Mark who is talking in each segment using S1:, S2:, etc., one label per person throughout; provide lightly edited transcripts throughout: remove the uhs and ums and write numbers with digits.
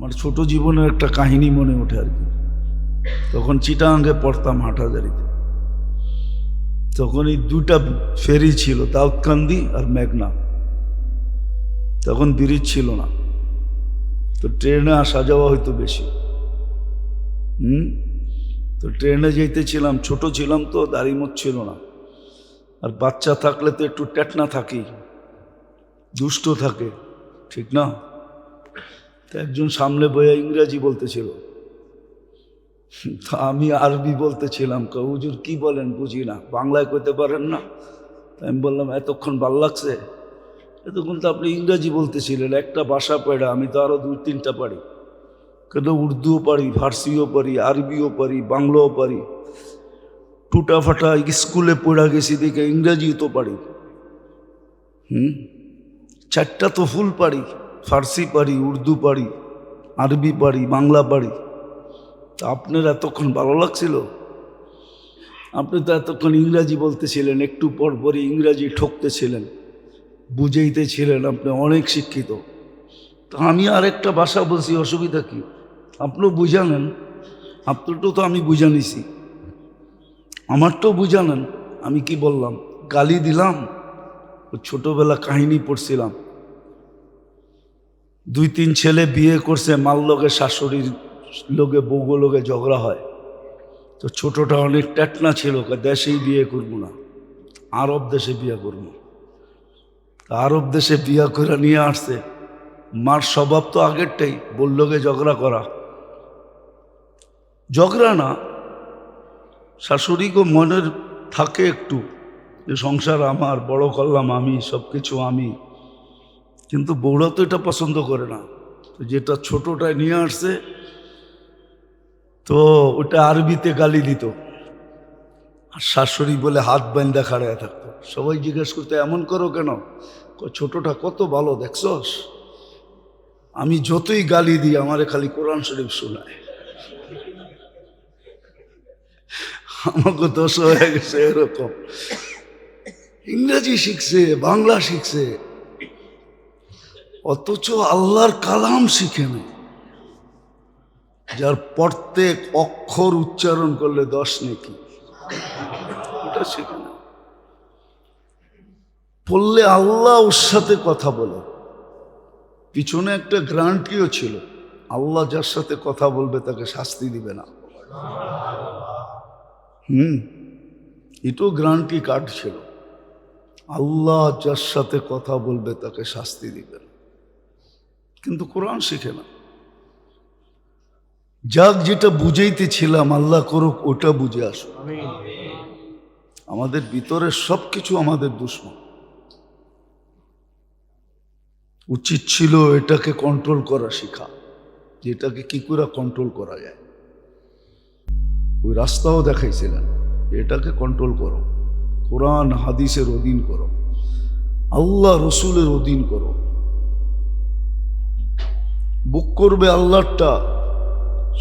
S1: আমার ছোট জীবনের একটা কাহিনী মনে ওঠে আর কি। তখন চিটাগাঙ্গে পড়তাম হাটহাজারিতে। তখন এই দুটা ফেরি ছিল, দাউদকান্দি আর মেঘনা। তখন ব্রিজ ছিল না, তো ট্রেনে আসা যাওয়া হয়তো বেশি। তো ট্রেনে যেতেছিলাম, ছোট ছিলাম তো, দাড়ি মোছ ছিল না। আর বাচ্চা থাকলে তো একটু টেটনা থাকি, দুষ্ট থাকে, ঠিক না? তো একজন সামনে বইয়া ইংরাজি বলতেছিল, তো আমি আরবি বলতেছিলাম। হুজুর কি বলেন বুঝি না, বাংলায় কইতে পারেন না? আমি বললাম এতক্ষণ ভাল লাগছে, এতক্ষণ তো আপনি ইংরাজি বলতেছিলেন, একটা ভাষা পড়া, আমি তো আরো 2-3টা পারি। কেন উর্দুও পারি, ফার্সিও পারি, আরবিও পারি, বাংলাও পারি, টুটা ফাটা স্কুলে পড়া গেছি দেখে ইংরাজিও তো পারি। 4টা তো ফুল পারি, ফার্সি পারি, উর্দু পারি, আরবি পারি, বাংলা পারি। তা আপনার এতক্ষণ ভালো লাগছিল? আপনি তো এতক্ষণ ইংরাজি বলতেছিলেন, একটু পর পরই ইংরাজি ঠকতেছিলেন, বুঝাইতেছিলেন, আপনি অনেক শিক্ষিত। তো আমি আরেকটা ভাষা বলছি, অসুবিধা কি? আপনিও বুঝালেন, আপনারটাও তো আমি বুঝা নিছি, আমারটাও বুঝালেন। আমি কি বললাম? গালি দিলাম? ছোটবেলা কাহিনী পড়ছিলাম, 2-3 ছেলে বিয়ে করছে, মাল লোকে শাশুড়ির লোকে বউগো লোকে ঝগড়া হয়। তো ছোটটা অনেক টেটনা ছিল, দেশেই বিয়ে করবো না, আরব দেশে বিয়ে করবো। আরব দেশে বিয়ে করে নিয়ে আসছে। মার স্বভাব তো আগেরটাই, বললোকে ঝগড়া করা, ঝগড়া না, শাশুড়িকে মনের থাকে একটু যে সংসার আমার, বড় করলাম আমি, সব কিছু আমি। কিন্তু বউরা তো এটা পছন্দ করে না। তো যেটা ছোটটায় নিয়ে আসছে, তো ওটা আরবিতে গালি দিত, আর শাশুড়ি বলে হাত বান্ধা খাড়ায় থাকতো। সবাই জিজ্ঞেস করতো এমন করো কেন? ছোটটা কত ভালো দেখছস, আমি যতই গালি দিই আমারে খালি কোরআন শরীফ শোনায়। আমাকে দোষ হয়ে গেছে এরকম, ইংরেজি শিখছে, বাংলা শিখছে, অথচ আল্লাহর কালাম শিখে নেই, যার প্রত্যেক অক্ষর উচ্চারণ করলে 10 নেকি, ওটা শিখে না। পড়লে আল্লাহ ওর সাথে কথা বলে। পিছনে একটা গ্যারান্টিও ছিল, আল্লাহ যার সাথে কথা বলবে তাকে শাস্তি দিবে না। এটাও গ্যারান্টি কার্ড ছিল, আল্লাহ যার সাথে কথা বলবে তাকে শাস্তি দিবে না। কিন্তু কোরআন শিখে না। যাক, যেটা বুঝাইতেছিলাম, আল্লাহ করুক ওটা বুঝে আসো। আমাদের ভিতরে সবকিছু আমাদের দুশ্মন। উচিত ছিল এটাকে কন্ট্রোল করা শেখা, যে এটাকে কি করে কন্ট্রোল করা যায়। ওই রাস্তাও দেখাইছিলেন, এটাকে কন্ট্রোল করো, কোরআন হাদিসের অধীন করো, আল্লাহ রসুলের অধীন করো। বুক করবে আল্লাহরটা,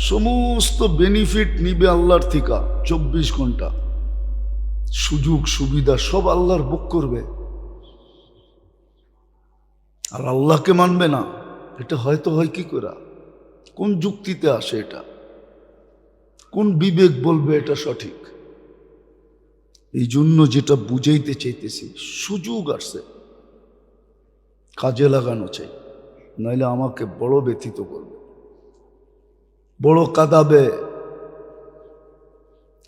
S1: সমস্ত বেনিফিট নিবে আল্লাহর থেকে, 24 ঘন্টা সুযোগ সুবিধা সব আল্লাহর বুক করবে। আর আল্লাহকে মানবে না, এটা হয়তো হয় কি করে? কোন যুক্তিতে আসে এটা? কোন বিবেক বলবে এটা সঠিক? এই জন্য যেটা বুঝাইতে চাইতেছি, সুযোগ আসছে, কাজে লাগানো চাই, নাইলে আমাকে বড় ব্যথিত করবে, বড় কাঁদাবে।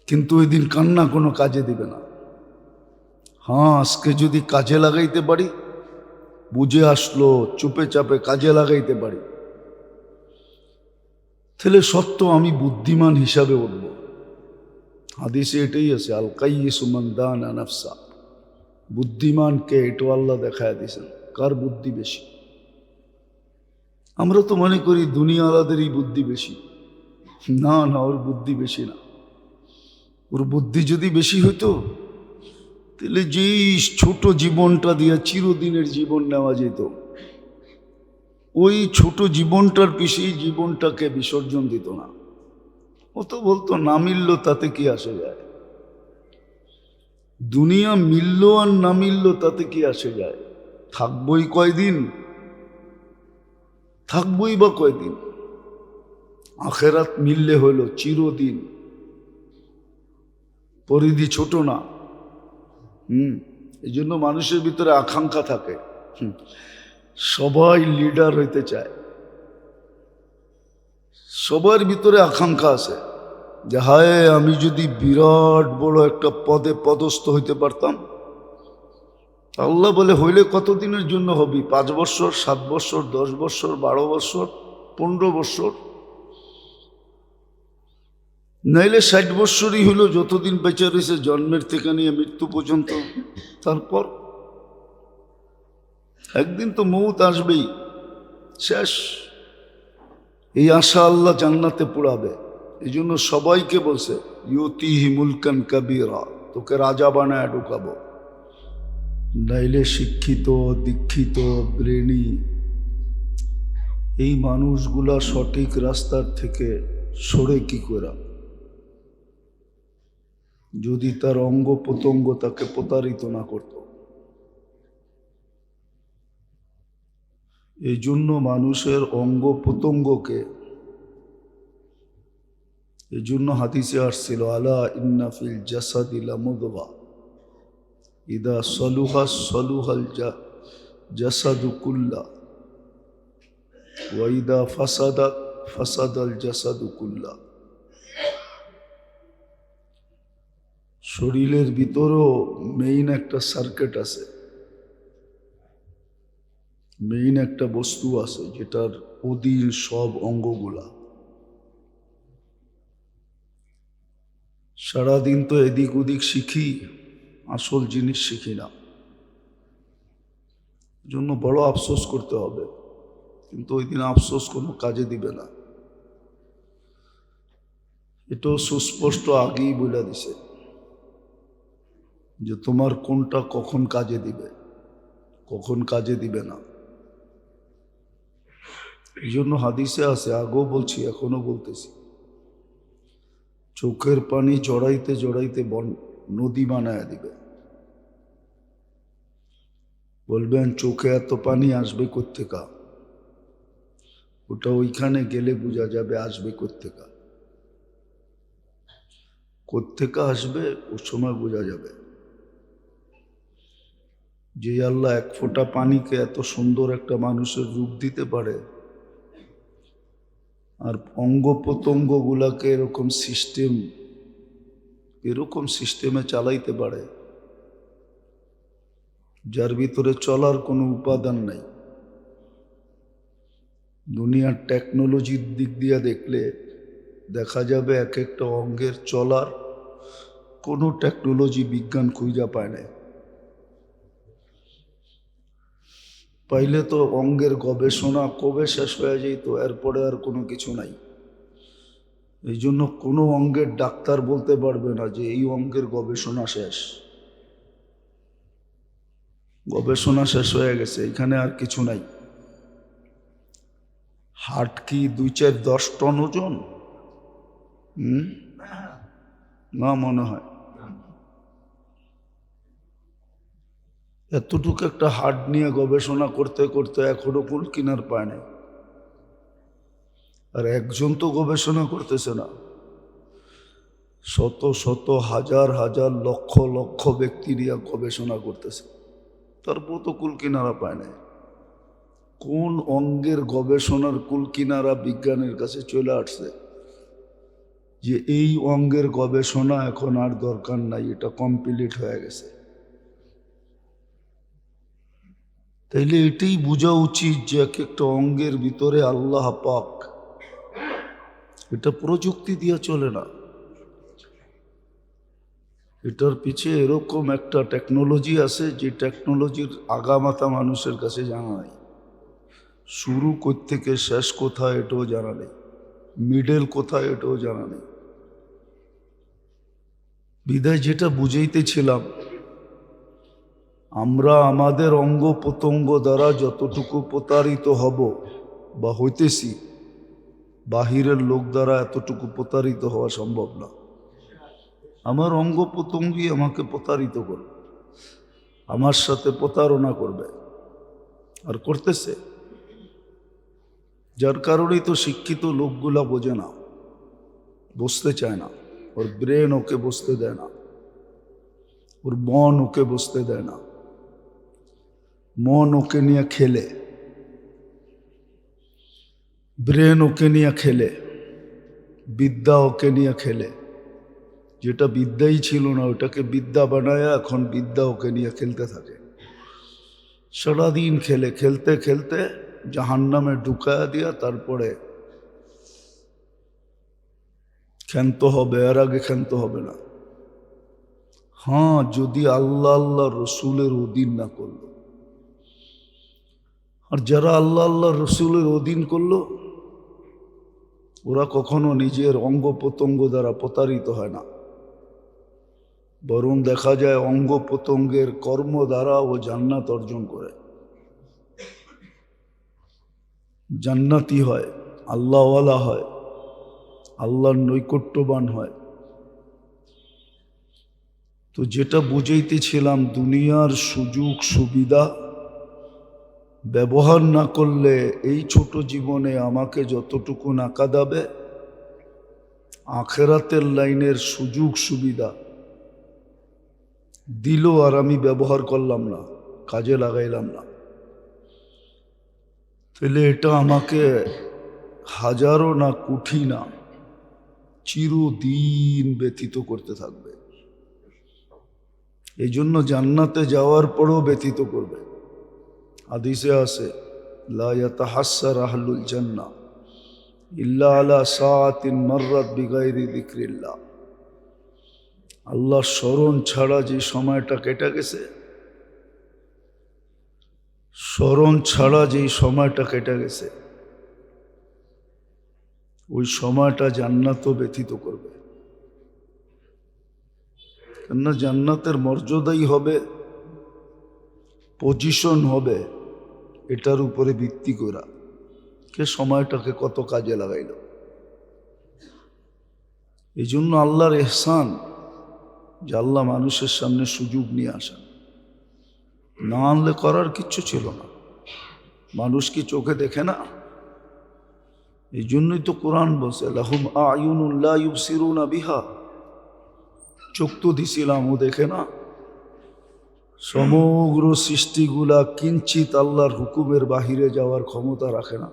S1: কিন্তু ওই দিন কান্না কোনো কাজে দিবে না। হ্যাঁ, আজকে যদি কাজে লাগাইতে পারি, বুঝে আসলো, চুপে চাপে কাজে লাগাইতে পারি, তাহলে সত্য আমি বুদ্ধিমান হিসাবে উঠব। হাদিসে এটাই আছে, আল কাইয়িসু মান দানা নাফসা। বুদ্ধিমানকে এটাও আল্লাহ দেখায় দিয়েছেন, কার বুদ্ধি বেশি। আমরা তো মনে করি দুনিয়াওয়ালাদেরই বুদ্ধি বেশি। না না, ওর বুদ্ধি বেশি না। ওর বুদ্ধি যদি বেশি হইতো, তাহলে যেই ছোট জীবনটা দিয়ে চিরদিনের জীবন নেওয়া যেত, ওই ছোট জীবনটার পিছিয়ে জীবনটাকে বিসর্জন দিত না। ও তো বলতো না মিলল তাতে কি আসে যায়, দুনিয়া মিলল আর না মিলল তাতে কি আসে যায়, থাকবই কয়দিন, থাকবই বা কয়দিন। আখেরাত মিললে হইল চিরদিন, পরিধি ছোট না। এই জন্য মানুষের ভিতরে আকাঙ্ক্ষা থাকে। সবাই লিডার হইতে চায়, সবার ভিতরে আকাঙ্ক্ষা আছে যে হায় আমি যদি বিরাট বড় একটা পদে পদস্থ হইতে পারতাম। আল্লাহ বলে হইলে কতদিনের জন্য হবি? 5 বছর, 7 বছর, 10 বছর, 12 বছর, 15 বছর, নাইলে 60 বছরই হইল, যতদিন বেঁচে রয়েছে জন্মের থেকে নিয়ে মৃত্যু পর্যন্ত। তারপর একদিন তো মৌত আসবেই, শেষ। এই আশা আল্লাহ জান্নাতে পোড়াবে। এই জন্য সবাইকে বলছে ইউতিহি মুলকান কাবীরা, তোকে রাজা বানায় ঢুকাবো। নাইলে শিক্ষিত, দীক্ষিত, ব্রেনি এই মানুষগুলা সঠিক রাস্তার থেকে সরে কি করে? যদি তার অঙ্গ প্রত্যঙ্গ তাকে প্রতারিত না করত। এই জন্য মানুষের অঙ্গ প্রত্যঙ্গকে, এই জন্য হাদিসে আসছিল আলা ইন্না ফিল জাসাদি লামুদগা ইদা সলুহা সলুহাল জাসাদু কুল্লা ওয়া ইদা ফাসাদাত ফাসাদাল জাসাদু কুল্লা। শরীরের ভিতরেও মেইন একটা সার্কিট আছে, মেইন একটা বস্তু আছে যেটার অধীন সব অঙ্গগুলা। সারাদিন তো এদিক ওদিক শিখি, আসল জিনিস শিখি না। জন্য বড় আফসোস করতে হবে, কিন্তু ওই দিন আফসোস কোনো কাজে দিবে না। এটাও সুস্পষ্ট আগেই বলে দিছে যে তোমার কোনটা কখন কাজে দিবে, কখন কাজে দিবে না। এই জন্য হাদিসে আছে, আগেও বলছি এখনো বলতেছি, চোখের পানি জড়াইতে জড়াইতে নদী বানায় দিবে। বলবেন চোখে এত পানি আসবে কোত্থেকা? ওটা ওইখানে গেলে বোঝা যাবে আসবে কোত্থেকা। কোত্থেকা আসবে ওর সময় বোঝা যাবে। যে আল্লাহ এক ফোঁটা পানিকে এত সুন্দর একটা মানুষের রূপ দিতে পারে, আর অঙ্গ প্রত্যঙ্গ গুলাকে এরকম সিস্টেমে চালাইতে পারে যার ভিতরে চলার কোনো উপাদান নাই। দুনিয়ার টেকনোলজির দিক দিয়ে দেখলে দেখা যাবে এক একটা অঙ্গের চলার কোনো টেকনোলজি বিজ্ঞান খুঁজা পায় না। পাইলে তো অঙ্গের গবেষণা কবে শেষ হয়ে যেত, এরপরে আর কোনো কিছু নাই। এই জন্য কোনো অঙ্গের ডাক্তার বলতে পারবে না যে এই অঙ্গের গবেষণা শেষ, গবেষণা শেষ হয়ে গেছে, এখানে আর কিছু নাই। হার্ট কি 2-4-10 টন ওজন? না মনে হয়। এতটুকু একটা হার্ট নিয়ে গবেষণা করতে করতে এখনো কুল কিনার পায় না। আর একজন তো গবেষণা করতেছে না, শত শত হাজার হাজার লক্ষ লক্ষ ব্যক্তি নিয়ে গবেষণা করতেছে, তারপর তো কুল কিনারা পায় না। কোন অঙ্গের গবেষণার কুল কিনারা বিজ্ঞানের কাছে চলে আসছে যে এই অঙ্গের গবেষণা এখন আর দরকার নাই, এটা কমপ্লিট হয়ে গেছে। তাইলে এটাই বোঝা উচিত যে এক একটা অঙ্গের ভিতরে আল্লাহ পাক, এটা প্রযুক্তি দিয়ে চলে না, এটার পিছে এরকম একটা টেকনোলজি আছে যে টেকনোলজির আগামাথা মানুষের কাছে জানা নাই। শুরু কোত্থেকে শেষ কোথায় এটাও জানা নেই, মিডল কোথায় এটাও জানা নেই। বিদায় যেটা বুঝাইতেছিলাম, আমরা আমাদের অঙ্গ প্রত্যঙ্গ দ্বারা যতটুকু প্রতারিত হব বা হইতেছি, বাহিরের লোক দ্বারা এতটুকু প্রতারিত হওয়া সম্ভব না। আমার অঙ্গ প্রত্যঙ্গই আমাকে প্রতারিত করবে, আমার সাথে প্রতারণা করবে, আর করতেছে। যার কারণেই তো শিক্ষিত লোকগুলা বোঝে না, বসতে চায় না, ওর ব্রেন ওকে বসতে দেয় না, ওর মন ওকে বসতে দেয় না, মন ওকে নিয়ে খেলে, ব্রেন ওকে নিয়ে খেলে, বিদ্যা ওকে নিয়ে খেলে। যেটা বিদ্যাই ছিল না ওটাকে বিদ্যা বানায় এখন বিদ্যা ওকে নিয়ে খেলতে থাকে। সারাদিন খেলে, খেলতে খেলতে জাহান্নামে ঢুকায়া দিয়া তারপরে ক্ষান্ত হবে, এর আগে ক্ষান্ত হবে না। হ্যাঁ, যদি আল্লাহ আল্লাহ রসুলের অধীন না করলো। আর যারা আল্লাহ আল্লাহ রসুলের অধীন করলো ওরা কখনো নিজের অঙ্গ প্রত্যঙ্গ দ্বারা প্রতারিত হয় না, বরং দেখা যায় অঙ্গ প্রত্যঙ্গের কর্ম দ্বারা ও জান্নাত অর্জন করে, জান্নাতি হয়, আল্লাহওয়ালা হয়, আল্লাহর নৈকট্যবান হয়। তো যেটা বুঝাইতেছিলাম, দুনিয়ার সুযোগ সুবিধা ব্যবহার না করলে এই ছোট জীবনে আমাকে যতটুকু না কাঁদাবে, আখেরাতের লাইনের সুযোগ সুবিধা দিল আর আমি ব্যবহার করলাম না, কাজে লাগাইলাম না, তাহলে এটা আমাকে হাজারো না কোটি না চিরদিন ব্যতীত করতে থাকবে। এই জন্য জান্নাতে যাওয়ার পরও ব্যতীত করবে। হাদিসে আছে, লা ইয়াতাহাসসার আহলুল জান্নাহ ইল্লা আলা সাআতিন মাররাত বিগাইরি যিকরিল্লাহ। আল্লাহর স্মরণ ছাড়া যে সময়টা কেটে গেছে, স্মরণ ছাড়া যেই সময়টা কেটে গেছে ওই সময়টা জান্নাতও ব্যতীত করবে। কেননা জান্নাতের মর্যাদাই হবে, পজিশন হবে এটার উপরে ভিত্তি করা কে সময়টাকে কত কাজে লাগাইল। এই জন্য আল্লাহর ইহসান যে আল্লাহ মানুষের সামনে সুযোগ নিয়ে আসেন, না আনলে করার কিচ্ছু ছিল না। মানুষ কি চোখে দেখে না? এই জন্যই তো কোরআন বলছে, লাহুম আয়ুনুন লা ইউবসিরুনা বিহা। চোখ তো দিছিলাম, ও দেখে না। সমগ্র সৃষ্টিগুলা কিঞ্চিত আল্লাহর হুকুমের বাহিরে যাওয়ার ক্ষমতা রাখে না,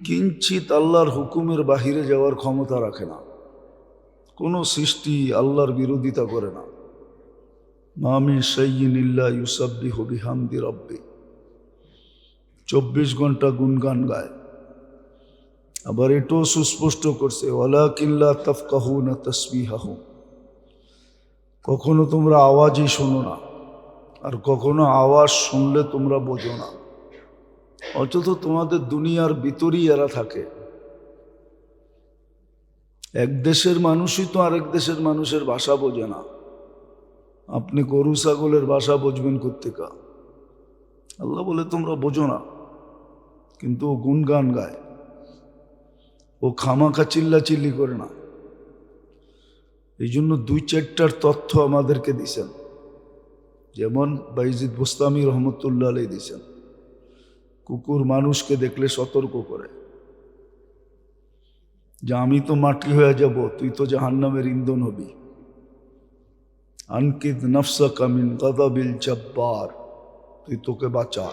S1: কিঞ্চিত আল্লাহর হুকুমের বাহিরে যাওয়ার ক্ষমতা রাখে না। কোনো সৃষ্টি আল্লাহর বিরোধিতা করে না। মা মিন শাইইন ইল্লা ইউসাব্বিহু বিহামদি রাব্বি, 24 ঘন্টা গুনগান গায়। আবার এটাও সুস্পষ্ট করছে, ওয়ালাকিন লা তাফকাহুনা তাসবিহাহুম, কখনো তোমরা আওয়াজই শোনো না, আর কখনো আওয়াজ শুনলে তোমরা বোঝো না। অথচ তোমাদের দুনিয়ার ভিতরই এরা থাকে। এক দেশের মানুষই তো আরেক দেশের মানুষের ভাষা বোঝে না। আপনি গরু ছাগলের ভাষা বুঝবেন কোত্থেকা? আল্লাহ বলে তোমরা বোঝো না, কিন্তু ও গুনগান গায়, ও খামাখা চিল্লাচিল্লি করে না। এই জন্য 2-4টার তথ্য আমাদেরকে দিছেন, যেমন বাইজিদ বুস্তামি রহমতুল্লাহ আলাইহি দিছেন, কুকুর মানুষকে দেখলে সতর্ক করে যে আমি তো মাটি হয়ে যাব, তুই তো জাহান্নামের ইন্ধন হবি। আনকিদ নফসাকা মিন গাযাবিল জব্বার, তুই তোকে বাঁচা।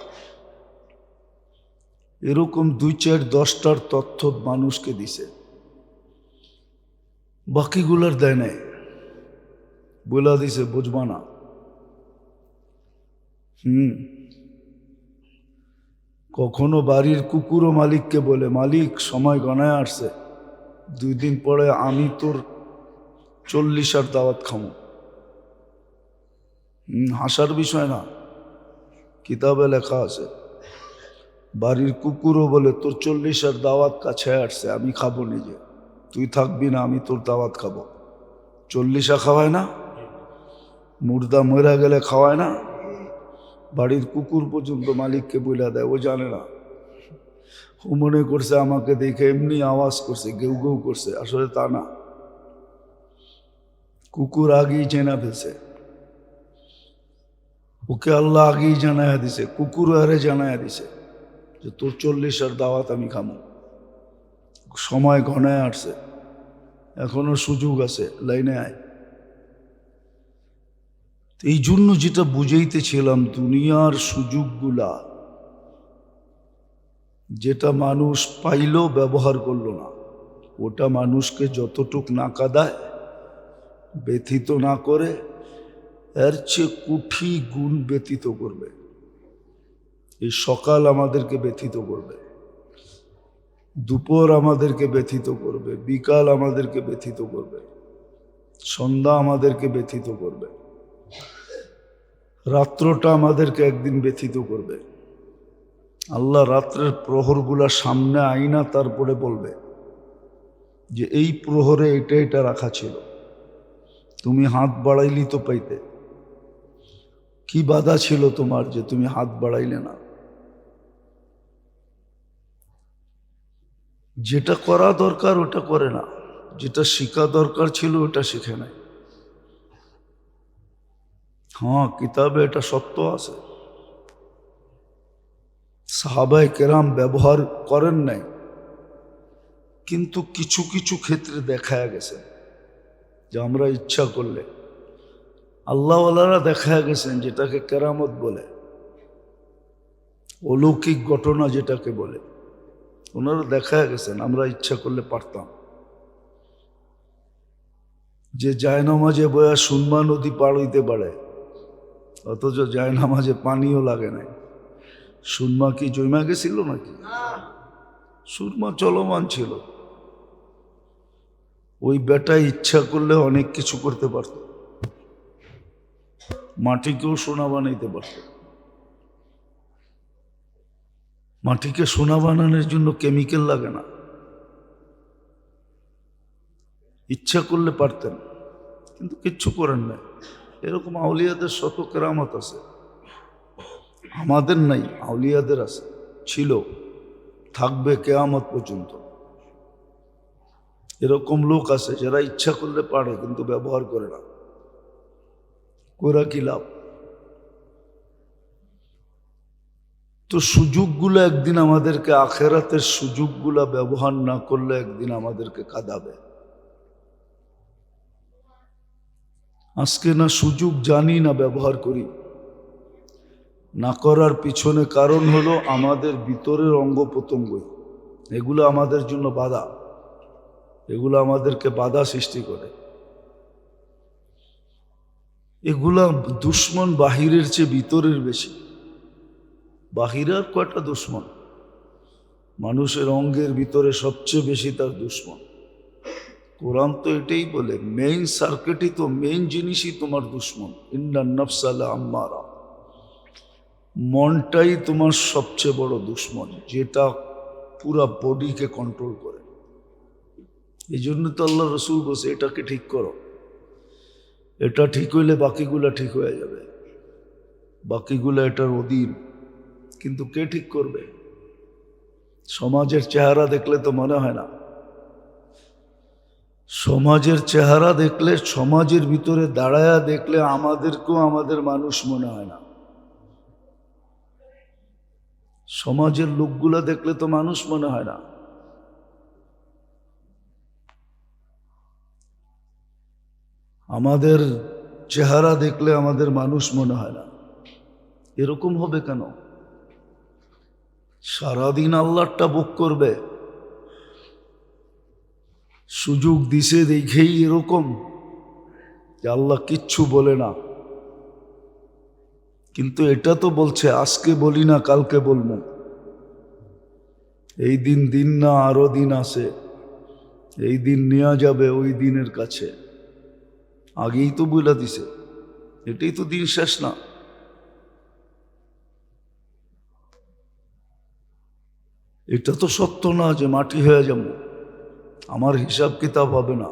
S1: এরকম 2-4-10টার তথ্য মানুষকে দিছে, বাকিগুলার দেয় নাই, বলা দিছে বুঝবা না। কখনো বাড়ির কুকুরও মালিককে বলে, মালিক সময় গণায় আসছে, 2 দিন পরে আমি তোর 40 দাওয়াত খামো। হাসার বিষয় না, কিতাবে লেখা আছে। বাড়ির কুকুরও বলে, তোর 40 দাওয়াত কাছে আসছে, আমি খাবো নিজে, তুই থাকবি না, আমি তোর দাওয়াত খাবো। 40 খাওয়ায় না? মুর্দা মরা গেলে খাওয়ায় না? বাড়ির কুকুর পর্যন্ত মালিককে বইলা দেয়, ও জানে না। ও মনে করছে আমাকে দেখে এমনি আওয়াজ করছে, গেউ গেউ করছে, আসলে তা না। কুকুর আগেই চেনা ফেলছে। ওকে আল্লাহ আগেই জানায়া দিছে, কুকুর আরে জানায়া দিছে যে তোর 40 দাওয়াত আমি খামো। সময় ঘনায় আসছে, এখনো সুযোগ আছে, লাইনে আয়। এই জন্য যেটা বুঝাইতেছিলাম, দুনিয়ার সুযোগগুলা যেটা মানুষ পাইল ব্যবহার করলো না, ওটা মানুষকে যতটুক না কাঁদায়, ব্যথিত না করে, এর চেয়ে কোটি গুণ ব্যথিত করবে। এই সকাল আমাদেরকে ব্যথিত করবে, দুপুর আমাদেরকে ব্যথিত করবে, বিকাল আমাদেরকে ব্যথিত করবে, সন্ধ্যা আমাদেরকে ব্যথিত করবে, রাত্রটা আমাদেরকে একদিন ব্যথিত করবে। আল্লাহ রাত্রের প্রহরগুলা সামনে আইনা তারপরে বলবে যে এই প্রহরে এটা এটা রাখা ছিল, তুমি হাত বাড়াইলি তো পাইতে, কি বাধা ছিল তোমার যে তুমি হাত বাড়াইলে না? যেটা করা দরকার ওটা করে না, যেটা শিখা দরকার ছিল ওটা শিখে নাই। হ্যাঁ, কিতাবে এটা সত্য আছে, সাহাবায়ে কেরাম ব্যবহার করেন নাই, কিন্তু কিছু কিছু ক্ষেত্রে দেখা গেছে যে আমরা ইচ্ছা করলে, আল্লাহওয়ালারা দেখা গেছেন যেটাকে কেরামত বলে, অলৌকিক ঘটনা যেটাকে বলে, ওনারা দেখা গেছেন আমরা ইচ্ছা করলে পারতাম। যে জায়নামাজে বয়া সুরমা নদী পার হইতে পারে, অথচ জায়নামাজে পানিও লাগে নাই। সুরমা কি জমা গেছিল নাকি? সুরমা চলমান ছিল। ওই বেটা ইচ্ছা করলে অনেক কিছু করতে পারত, মাটিকেও সোনা বানাইতে পারত। মাটিকে সোনা বানানোর জন্য কেমিক্যাল লাগে না, ইচ্ছা করলে পারতেন, কিন্তু কিচ্ছু করেন না। এরকম আউলিয়াদের শত কেরামত আছে, আমাদের নাই, আউলিয়াদের আছে, ছিল, থাকবে কেয়ামত পর্যন্ত। এরকম লোক আছে যারা ইচ্ছা করলে পারে কিন্তু ব্যবহার করে না, কইরা কি লাভ? তো সুযোগগুলো একদিন আমাদেরকে, আখেরাতের সুযোগগুলা ব্যবহার না করলে একদিন আমাদেরকে কাঁদাবে। আজকে না সুযোগ জানি না ব্যবহার করি, না করার পিছনে কারণ হলো আমাদের ভিতরের অঙ্গ প্রত্যঙ্গ, এগুলো আমাদের জন্য বাধা, এগুলো আমাদেরকে বাধা সৃষ্টি করে। এগুলা দুশ্মন বাহিরের চেয়ে ভিতরের বেশি। বাহিরের কয়টা দুশ্মন, মানুষের অঙ্গের ভিতরে সবচেয়ে বেশি তার দুশ্মন। কোরআন তো এটাই বলে, মেইন সার্কিটই তো, মেইন জিনিসই তোমার দুশ্মন। ইন্নান নাফসা লাআম্মারা, মনটাই তোমার সবচেয়ে বড় দুশ্মন, যেটা পুরা বডিকে কন্ট্রোল করে। এই জন্য তো আল্লাহ রসুল বলছে এটাকে ঠিক করো, এটা ঠিক হইলে বাকিগুলা ঠিক হয়ে যাবে, বাকিগুলা এটার অধীন। কিন্তু কে ঠিক করবে? সমাজের চেহারা দেখলে তো মনে হয় না, সমাজের চেহারা দেখলে, সমাজের ভিতরে দাঁড়ায়া দেখলে আমাদেরকেও আমাদের মানুষ মনে হয় না। সমাজের লোকগুলা দেখলে তো মানুষ মনে হয় না। আমাদের চেহারা দেখলে আমাদের মানুষ মনে হয় না। এরকম হবে কেন? সারাদিন আল্লাহটা বুক করবে, সুযোগ দিছে দেখেই এরকম যে আল্লাহ কিচ্ছু বলে না। কিন্তু এটা তো বলছে আজকে বলি না কালকে বলবো, এই দিন দিন না আরো দিন আছে, এই দিন নেওয়া যাবে ওই দিনের কাছে, আগেই তো বলে দিছে। এটাই তো দিন শেষ না। এটা তো সত্য না যে মাটি হয়ে যাব, আমার হিসাব কিতাব হবে না,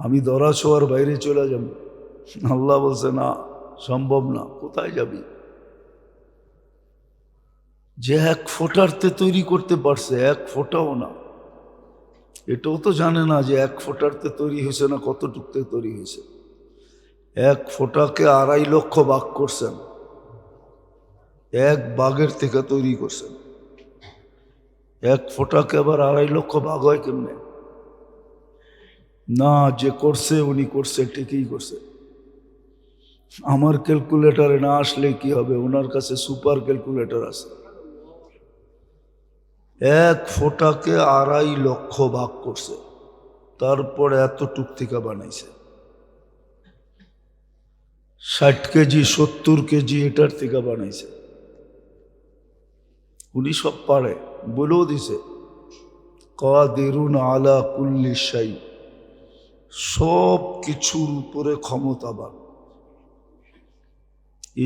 S1: আমি ধরা ছোঁয়ার বাইরে চলে যাব। আল্লাহ বলছে না, সম্ভব না। কোথায় যাবি? যে এক ফোঁটারতে তৈরি করতে পারছে, এক ফোঁটাও না, এটাও তো জানে না যে এক ফোঁটারতে তৈরি হয়েছে না কতটুকতে তৈরি হয়েছে। এক ফোঁটাকে 2.5 লক্ষ ভাগ করছেন, এক বাঘের থেকে তৈরি করছেন। এক ফোঁটাকে আবার 2.5 লক্ষ ভাগ হয় কেমনে? না, যে করছে উনি করছে, ঠিকই করছে। আমার ক্যালকুলেটারে না আসলে কি হবে, ওনার কাছে সুপার ক্যালকুলেটর আছে। এক ফোঁটাকে 2.5 লক্ষ ভাগ করছে, তারপর এতটুক থেকে বানাইছে। 60 কেজি 70 কেজি এটার থেকে বানাইছে। উনি সব পারে, বলেও দিছে কাদিরুন আলা কুল্লি শাই, সব কিছুর উপরে ক্ষমতাবান।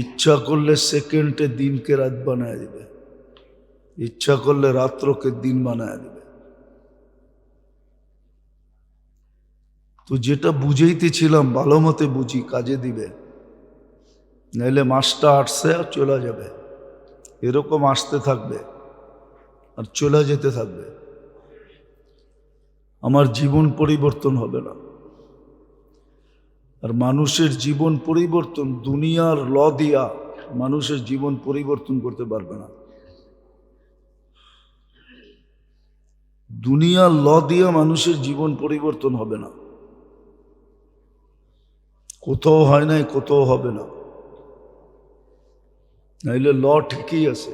S1: ইচ্ছা করলে সেকেন্ডে দিনকে রাত বানায় দিবে, ইচ্ছা করলে রাত্রকে দিন বানায় দিবে। তো যেটা বুঝাইতেছিলাম ভালো মতে বুঝি, কাজে দিবে, নাইলে মাসটা আসছে আর চলে যাবে। এরকম আসতে থাকবে আর চলে যেতে থাকবে। আমার জীবন পরিবর্তন হবে না। আর মানুষের জীবন পরিবর্তন, দুনিয়ার ল দিয়া মানুষের জীবন পরিবর্তন করতে পারবে না। দুনিয়ার ল দিয়া মানুষের জীবন পরিবর্তন হবে না। কোথাও হয় নাই, কোথাও হবে না। নাইলে ল ঠিকই আছে।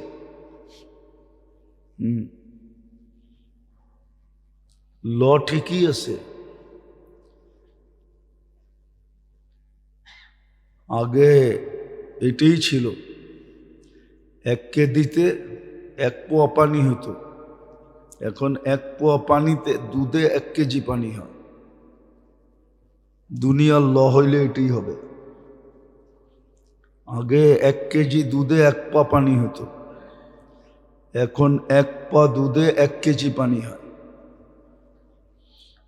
S1: ল ঠিকই আছে। আগে এটাই ছিল, 1 কেজিতে 1 পোয়া পানি হতো। এখন 1 পোয়া পানিতে, দুধে 1 কেজি পানি হয়। দুনিয়ার ল হইলে এটাই হবে। আগে 1 কেজি দুধে 1 পা পানি হতো, এখন 1 পা দুধে 1 কেজি পানি হয়।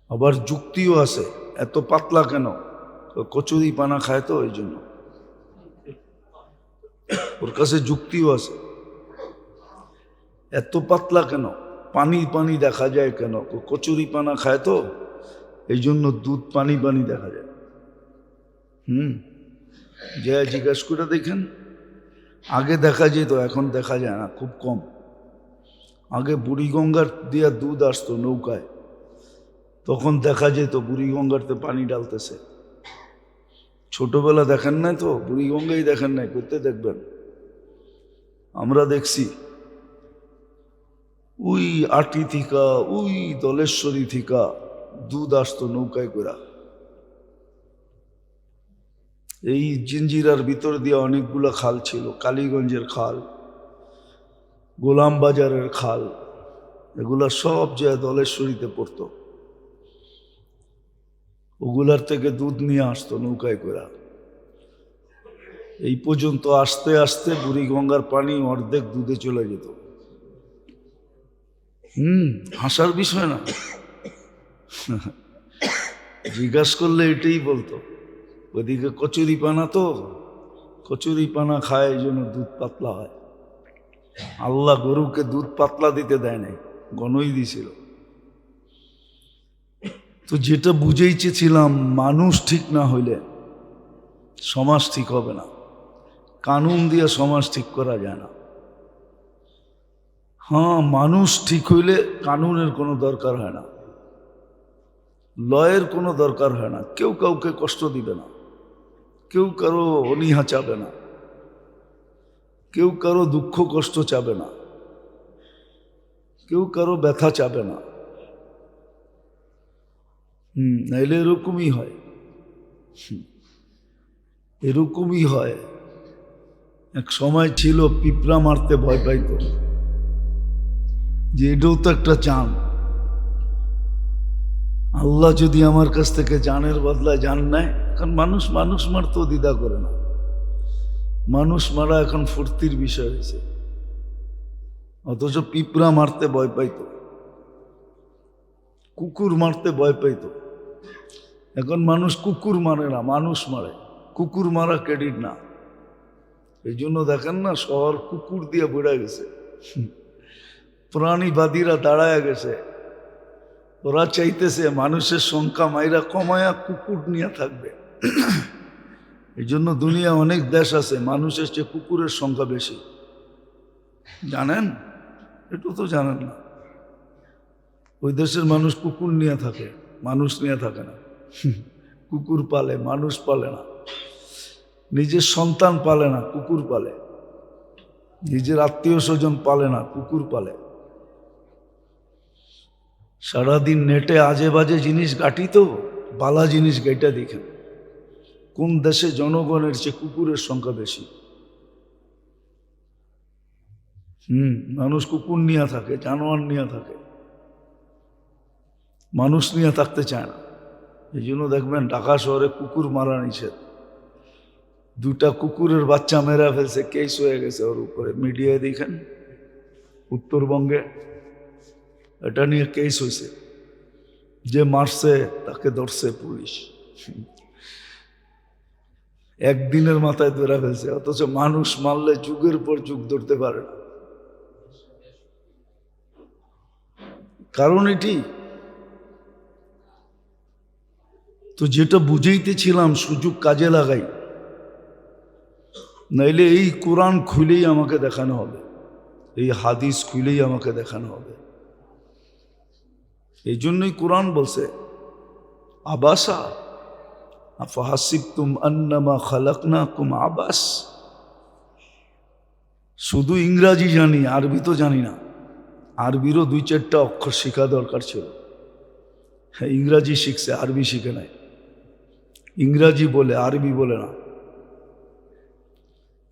S1: আবার যুক্তিও আছে, এত পাতলা কেন? কচুরি পানা খায় তো, ওই জন্য ওর কাছে যুক্তিও আছে। এত পাতলা কেন? পানি পানি দেখা যায় কেন? কচুরি পানা খায় তো, এই জন্য দুধ পানি পানি দেখা যায়। যে জিজ্ঞেস করে দেখেন, আগে দেখা যেত, এখন দেখা যায় না, খুব কম। আগে বুড়িগঙ্গার দিয়া দুধ আসতো নৌকায়, তখন দেখা যেত বুড়িগঙ্গারতে পানি ডালতেছে। ছোটবেলা দেখেন নাই তো, বুড়িগঙ্গাই দেখেন নাই, করতে দেখবেন। আমরা দেখছি ওই আটি থিকা, ওই দলেশ্বরী থিকা দুধ আসতো নৌকায় করে। এই জিঞ্জিরার ভিতর দিয়ে অনেকগুলো খাল ছিল, কালীগঞ্জের খাল, গোলাম বাজারের খাল, এগুলা সব যে দলেশ্বরীতে পড়তো। ওগুলার থেকে দুধ নিয়ে আসতো নৌকায় করে। এই পর্যন্ত আসতে আসতে বুড়িগঙ্গার পানি অর্ধেক দুধে চলে যেত। হাসার বিষয় না। জিজ্ঞাসা করলে এটাই বলতো। ওইদিকে কচুরি পানা তো, কচুরি পানা খায়, এই জন্য দুধ পাতলা হয়। আল্লাহ গরুকে দুধ পাতলা দিতে দেয় নাই, ঘনই দিছিল। তো যেটা বুঝেইছিলাম, মানুষ ঠিক না হইলে সমাজ ঠিক হবে না। কানুন দিয়ে সমাজ ঠিক করা যায় না। হ্যাঁ, মানুষ ঠিক হইলে কানুনের কোনো দরকার হয় না, লয়ের কোনো দরকার হয় না। কেউ কাউকে কষ্ট দিবে না, কেউ কারো অনীহা চাবে না, কেউ কারো দুঃখ কষ্ট চাবে না, কেউ কারো ব্যথা চাবে না। নাইলে এরকমই হয়, এরকমই হয়। এক সময় ছিল পিঁপড়া মারতে ভয় পাইত, যে এটাও তো একটা জান। আল্লাহ যদি আমার কাছ থেকে জানের বদলায় জান নেয়, কারণ মানুষ মানুষ মারতেও দ্বিধা করে না। মানুষ মারা এখন ফুর্তির বিষয় হয়েছে, অথচ পিঁপড়া মারতে ভয় পাইত, কুকুর মারতে ভয় পাইত। এখন মানুষ কুকুর মারে না, মানুষ মারে। কুকুর মারা ক্রেডিট না। এই জন্য দেখেন না, শহর কুকুর দিয়ে বেড়ে গেছে। প্রাণীবাদীরা দাঁড়ায় গেছে, ওরা চাইতেছে মানুষের সংখ্যা মাইরা কমায়া কুকুর নিয়ে থাকবে। এই জন্য দুনিয়া অনেক দেশ আছে মানুষের চেয়ে কুকুরের সংখ্যা বেশি, জানেন? একটু তো জানেন না। ওই দেশের মানুষ কুকুর নিয়ে থাকে, মানুষ নিয়ে থাকে না। কুকুর পালে, মানুষ পালে না। নিজের সন্তান পালে না, কুকুর পালে। নিজের আত্মীয় স্বজন পালে না, কুকুর পালে। সারাদিন নেটে আজে বাজে জিনিস ঘাটি তো, বালা জিনিস গেটা দেখেন কোন দেশে জনগণের চেয়ে কুকুরের সংখ্যা বেশি। মানুষ কুকুর নিয়ে থাকে, জানোয়ার নিয়ে থাকে, মানুষ নিয়ে থাকতে চায় না। এই জন্য দেখবেন ঢাকা শহরে কুকুর মারা নিষেধ। 2টা কুকুরের বাচ্চা মেরা ফেলছে, কেস হয়ে গেছে ওর উপরে, মিডিয়ায় দেখেন। উত্তরবঙ্গে এটা নিয়ে কেস হয়েছে, যে মারছে তাকে ধরছে পুলিশ, একদিনের মাথায় ধরে ফেলছে। অথচ মানুষ মারলে যুগের পর যুগ ধরতে পারে না। কারণ এটি তো, যেটা বুঝাইতেছিলাম সুযোগ কাজে লাগাই, নাইলে এই কোরআন খুলেই আমাকে দেখানো হবে, এই হাদিস খুলেই আমাকে দেখানো হবে। এই জন্যই কোরআন বলছে আবাসা আফাহাসিবতুম আন্নামা খালাকনাকুম আবাস। শুধু ইংরাজি জানি, আরবি তো জানি না। আরবিরও 2-4টা অক্ষর শেখা দরকার ছিল। হ্যাঁ, ইংরাজি শিখছে, আরবি শিখে নাই। ইংরাজি বলে, আরবি বলে না।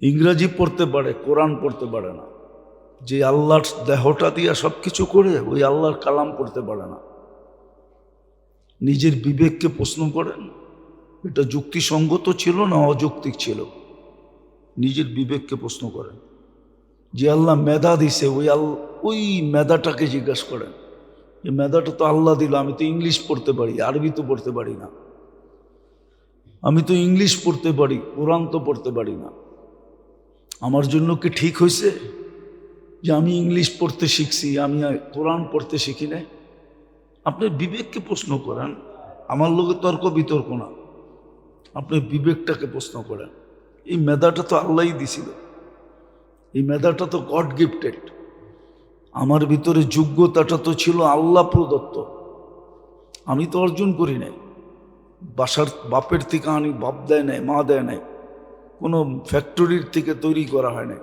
S1: ইংরাজি পড়তে পারে, কোরআন পড়তে পারে না। যে আল্লাহর দেহটা দিয়া সব কিছু করে, ওই আল্লাহর কালাম পড়তে পারে না। নিজের বিবেককে প্রশ্ন করেন, এটা যুক্তিসঙ্গত ছিল না অযৌক্তিক ছিল? নিজের বিবেককে প্রশ্ন করেন। যে আল্লাহ মেধা দিছে, ওই মেধাটাকে জিজ্ঞাসা করেন, যে মেধাটা তো আল্লাহ দিল, আমি তো ইংলিশ পড়তে পারি, আরবি তো পড়তে পারি না। আমি তো ইংলিশ পড়তে পারি, কোরআন তো পড়তে পারি না। আমার জন্য কি ঠিক হয়েছে যে আমি ইংলিশ পড়তে শিখছি, আমি কোরআন পড়তে শিখি নাই? আপনি বিবেককে প্রশ্ন করেন, আমার লোকে তর্ক বিতর্ক না। আপনি বিবেকটাকে প্রশ্ন করেন। এই মেধাটা তো আল্লাহই দিছিল, এই মেধাটা তো গড গিফটেড। আমার ভিতরে যোগ্যতাটা তো ছিল আল্লাহ প্রদত্ত, আমি তো অর্জন করি নাই। বাপের থেকে আনি, বাপ দেয় নাই, মা দেয় নাই, কোনো ফ্যাক্টরির থেকে তৈরি করা হয় নাই।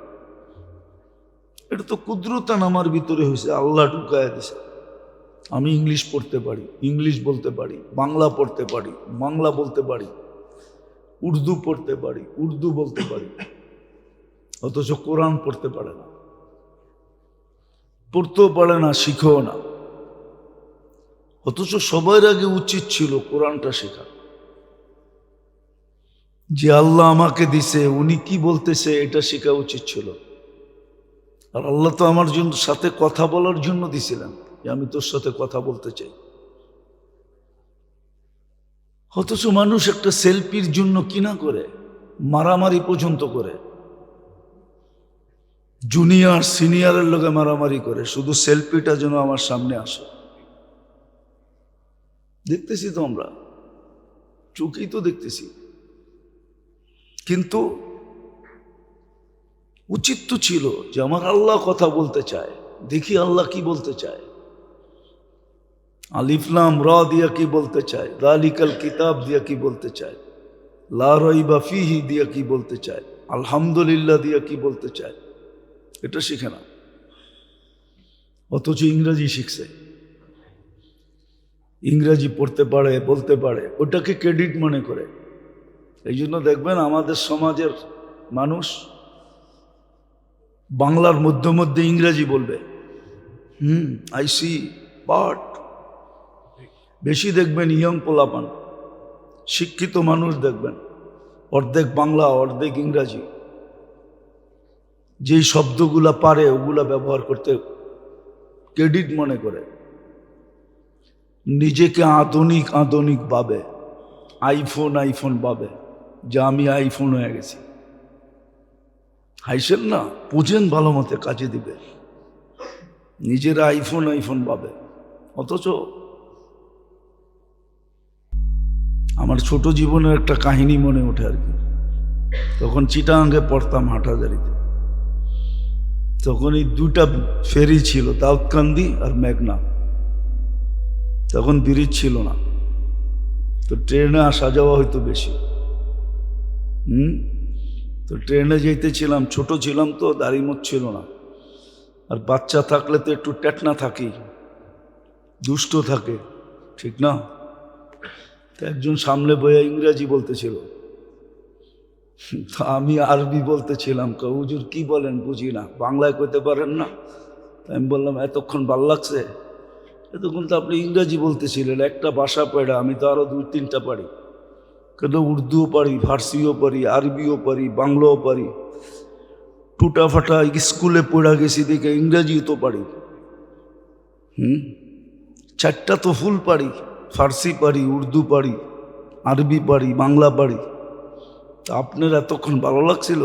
S1: এটা তো কুদরতান আমার ভিতরে হয়েছে, আল্লাহ ঢুকায় দিছে। আমি ইংলিশ পড়তে পারি, ইংলিশ বলতে পারি, বাংলা পড়তে পারি, বাংলা বলতে পারি, উর্দু পড়তে পারি, উর্দু বলতে পারি। অথচ কোরআন পড়তে পারে না, পড়তেও পারে না, শিখেও না। অথচ সবার আগে উচিত ছিল কোরআনটা শেখা। যে আল্লাহ আমাকে দিছে, উনি কি বলতেছে এটা শেখা উচিত ছিল। আর আল্লাহ তো আমার জন্য সাথে কথা বলার জন্য দিছিলেন, যে আমি তোর সাথে কথা বলতে চাই। অথচ মানুষ একটা সেলফির জন্য কি না করে, মারামারি পর্যন্ত করে। জুনিয়র সিনিয়রের লোকে মারামারি করে, শুধু সেলফিটা যেন আমার সামনে আসে। দেখতেছি তো আমরা, চোখেই তো দেখতেছি। কিন্তু উচিত তো ছিল যে আমার আল্লাহ কথা বলতে চায়, দেখি আল্লাহ কি বলতে চায়। আলিফ লাম রা দিয়া কি বলতে চায়, যালিকাল কিতাব দিয়া কি বলতে চায়, লা রাইবা ফিহি দিয়া কি বলতে চায়, আলহামদুলিল্লাহ দিয়া কি বলতে চায়, এটা শিখে না। অথচ ইংরেজি শিখছে, ইংরেজি পড়তে পারে, বলতে পারে, ওটাকে ক্রেডিট মনে করে। এই জন্য দেখবেন আমাদের সমাজের মানুষ বাংলার মধ্যে মধ্যে ইংরেজি বলবে। আই সি, বাট বেশি দেখবেন ইয়ং পোলাপান, শিক্ষিত মানুষ দেখবেন অর্ধেক বাংলা অর্ধেক ইংরাজি। যেই শব্দগুলা পারে ওগুলা ব্যবহার করতে ক্রেডিট মনে করে, নিজেকে আধুনিক আধুনিক ভাবে, আইফোন আইফোন ভাবে, যে আমি আইফোন হয়ে গেছি। হাইসেন না, বুঝেন ভালো মতে, কাজে দিবে। নিজেরা আইফোন আইফোন ভাবে। অথচ আমার ছোট জীবনের একটা কাহিনী মনে ওঠে আর কি। তখন চিটাগাঙ্গে পড়তাম হাটহাজারিতে। তখন এই দুটা ফেরি ছিল, দাউদকান্দি আর মেঘনা। তখন ব্রিজ ছিল না, তো ট্রেনে আসা যাওয়া হয়তো বেশি। তো ট্রেনে যেতেছিলাম, ছোট ছিলাম তো, দাড়ি মোছ ছিল না। আর বাচ্চা থাকলে তো একটু টেটনা থাকি, দুষ্ট থাকে, ঠিক না? তো একজন সামনে বইয়া ইংরাজি বলতেছিল, তো আমি আরবি বলতেছিলাম। হুজুর কি বলেন বুঝি না, বাংলায় কইতে পারেন না? আমি বললাম এতক্ষণ ভাল লাগছে, এতক্ষণ তো আপনি ইংরাজি বলতেছিলেন, একটা ভাষা পড়া, আমি তো আরো 2-3টা পারি। কেন উর্দুও পারি, ফার্সিও পারি, আরবিও পারি, বাংলাও পারি, টুটা ফাটা স্কুলে পড়া গেছি দেখে ইংরাজিও তো পারি। 4টা তো ফুল পারি, ফার্সি পারি, উর্দু পারি, আরবি পারি, বাংলা পারি। তা আপনার এতক্ষণ ভালো লাগছিল?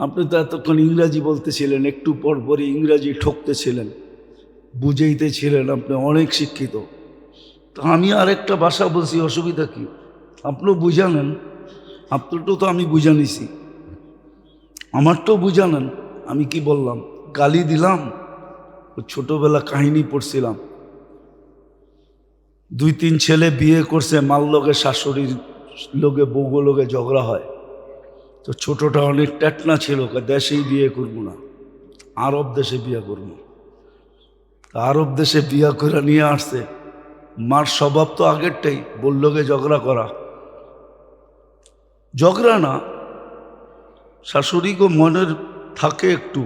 S1: আপনি তো এতক্ষণ ইংরাজি বলতেছিলেন, একটু পর পরই ইংরাজি ঠকতেছিলেন, বুঝাইতেছিলেন, আপনি অনেক শিক্ষিত। তো আমি আরেকটা ভাষা বলছি, অসুবিধা কি? আপনিও বুঝানেন, আপনারটাও তো আমি বুঝা নিছি, আমারটাও বুঝানেন। আমি কি বললাম? গালি দিলাম? ছোটবেলা কাহিনী পড়ছিলাম, 2-3 ছেলে বিয়ে করছে, মাল লগে শাশুড়ির লোকে বউগো লোকে ঝগড়া হয়। তো ছোটটা অনেক টেটনা ছিল, দেশেই বিয়ে করবো না, আরব দেশে বিয়ে করবো। আরব দেশে বিয়ে করে নিয়ে আসছে। মার স্বভাব তো আগেরটাই, বললোকে ঝগড়া করা, ঝগড়া না, শাশুড়িকে মনের থাকে একটু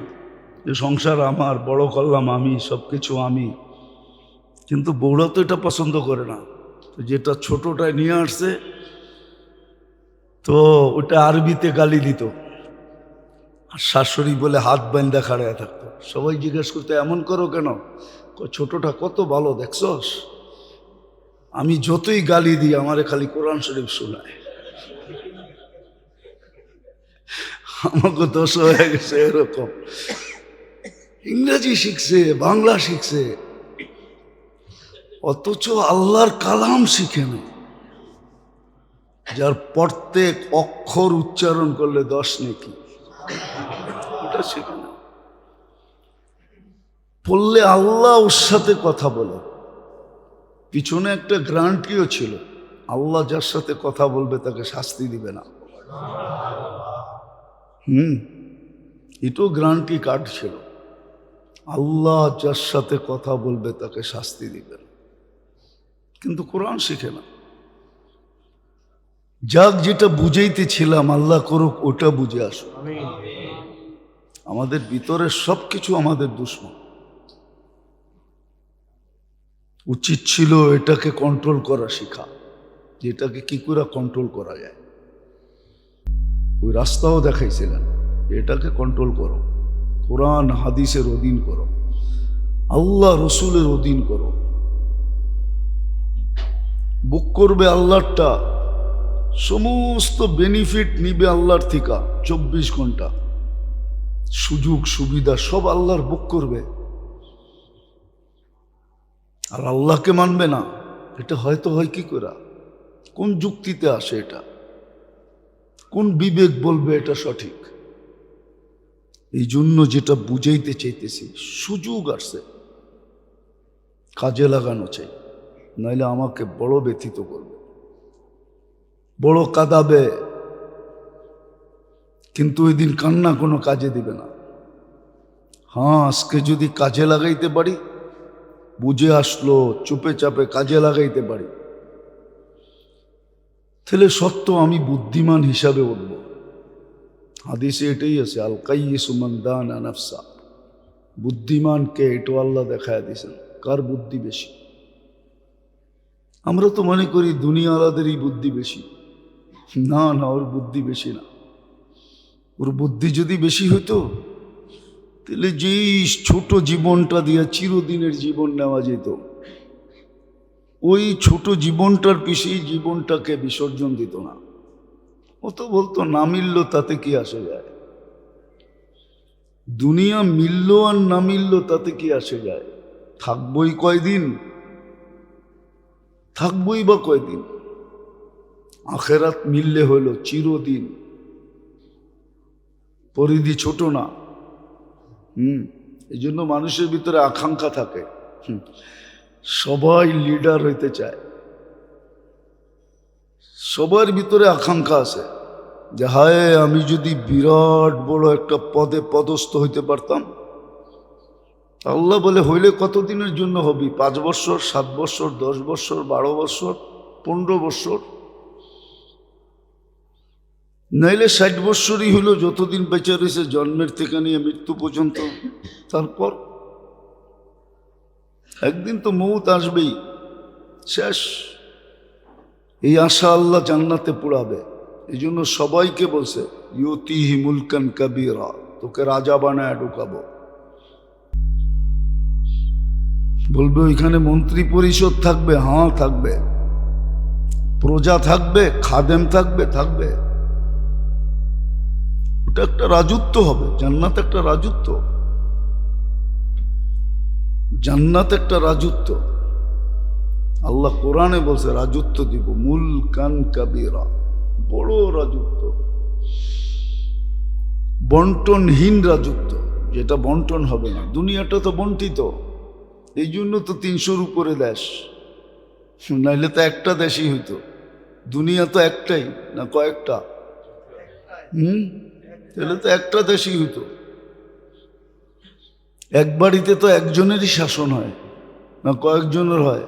S1: যে সংসার আমার, বড় করলাম আমি, সব কিছু আমি। কিন্তু বউরা তো এটা পছন্দ করে না। তো যেটা ছোটটায় নিয়ে আসছে, তো ওটা আরবিতে গালি দিত, আর শাশুড়ি বলে হাত বান্ধা খাড়ায় থাকতো। সবাই জিজ্ঞেস করতো এমন করো কেন? ছোটটা কত ভালো দেখছস, আমি যতই গালি দিই আমারে খালি কোরআন শরীফ শোনায়। আমাকে দোষ হয়ে গেছে এরকম, ইংরেজি শিখছে, বাংলা শিখছে, অথচ আল্লাহর কালাম শিখে না। যার প্রত্যেক অক্ষর উচ্চারণ করলে 10 নেকি, ওটা শিখে না। পড়লে আল্লাহ ওর সাথে কথা বলে, পিছনে একটা গ্যারান্টিও ছিল, আল্লাহ যার সাথে কথা বলবে তাকে শাস্তি দিবে না। এটাও গ্যারান্টি কার্ড ছিল, আল্লাহ যার সাথে কথা বলবে তাকে শাস্তি দিবে না। কিন্তু কোরআন শিখে না। যাক, যেটা বুঝাইতেছিলাম, আল্লাহ করুক ওটা বুঝে আসো। আমাদের ভিতরের সবকিছু আমাদের দুশ্মন। উচিত ছিল এটাকে কন্ট্রোল করা শেখা, যেটাকে কি করে কন্ট্রোল করা যায়। ওই রাস্তাও দেখাইছিলেন, এটাকে কন্ট্রোল করো, কোরআন হাদিসের অধীন করো, আল্লাহ রসুলের অধীন করো। বুক করবে আল্লাহরটা, সমস্ত বেনিফিট নিবে আল্লাহর থেকে, 24 ঘন্টা সুযোগ সুবিধা সব আল্লাহর বুক করবে। আর আল্লাহকে মানবে না, এটা হয়তো হয় কি করে? কোন যুক্তিতে আসে এটা? কোন বিবেক বলবে এটা সঠিক? এই জন্য যেটা বুঝাইতে চাইতেছি, সুযোগ আসছে, কাজে লাগানো চাই, নাইলে আমাকে বড় ব্যথিত করবে, বড় কাঁদাবে। কিন্তু ওই দিন কান্না কোনো কাজে দিবে না। হ্যাঁ, আজকে যদি কাজে লাগাইতে পারি, বুঝে আসলো, চুপে চাপে কাজে লাগাইতে পারি, তাহলে সত্য আমি বুদ্ধিমান হিসাবে উঠব। হাদিসে এটাই আছে, আল কাইয়িসু মান দানা নাফসা। বুদ্ধিমানকে এটাও আল্লাহ দেখায় দিয়েছেন, কার বুদ্ধি বেশি। আমরা তো মনে করি দুনিয়াওয়ালাদেরই বুদ্ধি বেশি। না না, ওর বুদ্ধি বেশি না। ওর বুদ্ধি যদি বেশি হতো, তাহলে যেই ছোট জীবনটা দিয়ে চিরদিনের জীবন নেওয়া যেত, ওই ছোট জীবনটার পিছিয়ে জীবনটাকে বিসর্জন দিত না। ও তো বলতো না মিলল তাতে কি আসে যায়, দুনিয়া মিলল আর না মিলল তাতে কি আসে যায়, থাকবই কয়দিন, থাকবই বা কয়দিন। আখেরাত মিললে হইল চিরদিন, পরিধি ছোট না। এই জন্য মানুষের ভিতরে আকাঙ্ক্ষা থাকে, সবাই লিডার হইতে চায়, সবার ভিতরে আকাঙ্ক্ষা আছে যে হায় আমি যদি বিরাট বড় একটা পদে পদস্থ হইতে পারতাম। আল্লাহ বলে হইলে কতদিনের জন্য হবি? 5 বছর, 7 বছর, 10 বছর, 12 বছর, 15 বছর, নাইলে 60 বছরই হইল, যতদিন বেঁচে রয়েছে জন্মের থেকে নিয়ে মৃত্যু পর্যন্ত। তারপর একদিন তো মৌত আসবেই, শেষ। এই আশা আল্লাহ জান্নাতে পোড়াবে। এই জন্য সবাইকে বলছে ইউতিহি মুলকান কাবীরা, তোকে রাজা বানায় ঢুকাবো। বলবে ওইখানে মন্ত্রী পরিষদ থাকবে, হ্যাঁ থাকবে, প্রজা থাকবে, খাদেম থাকবে, থাকবে। ওটা একটা রাজত্ব হবে। জান্নাত একটা রাজত্ব, জান্নাত একটা রাজত্ব। আল্লাহ কোরআনে বলছে রাজত্ব দিব, মুলকান কাবীরা, বড় রাজত্ব, বন্টনহীন রাজত্ব, যেটা বন্টন হবে না। দুনিয়াটা তো বন্টিত, এই জন্য তো 300-র উপরে দেশ, নাইলে তো একটা দেশই হইতো। দুনিয়া তো একটাই না কয়েকটা? তাহলে তো একটা দেশই হইতো। এক বাড়িতে তো একজনেরই শাসন হয় না কয়েকজনের হয়?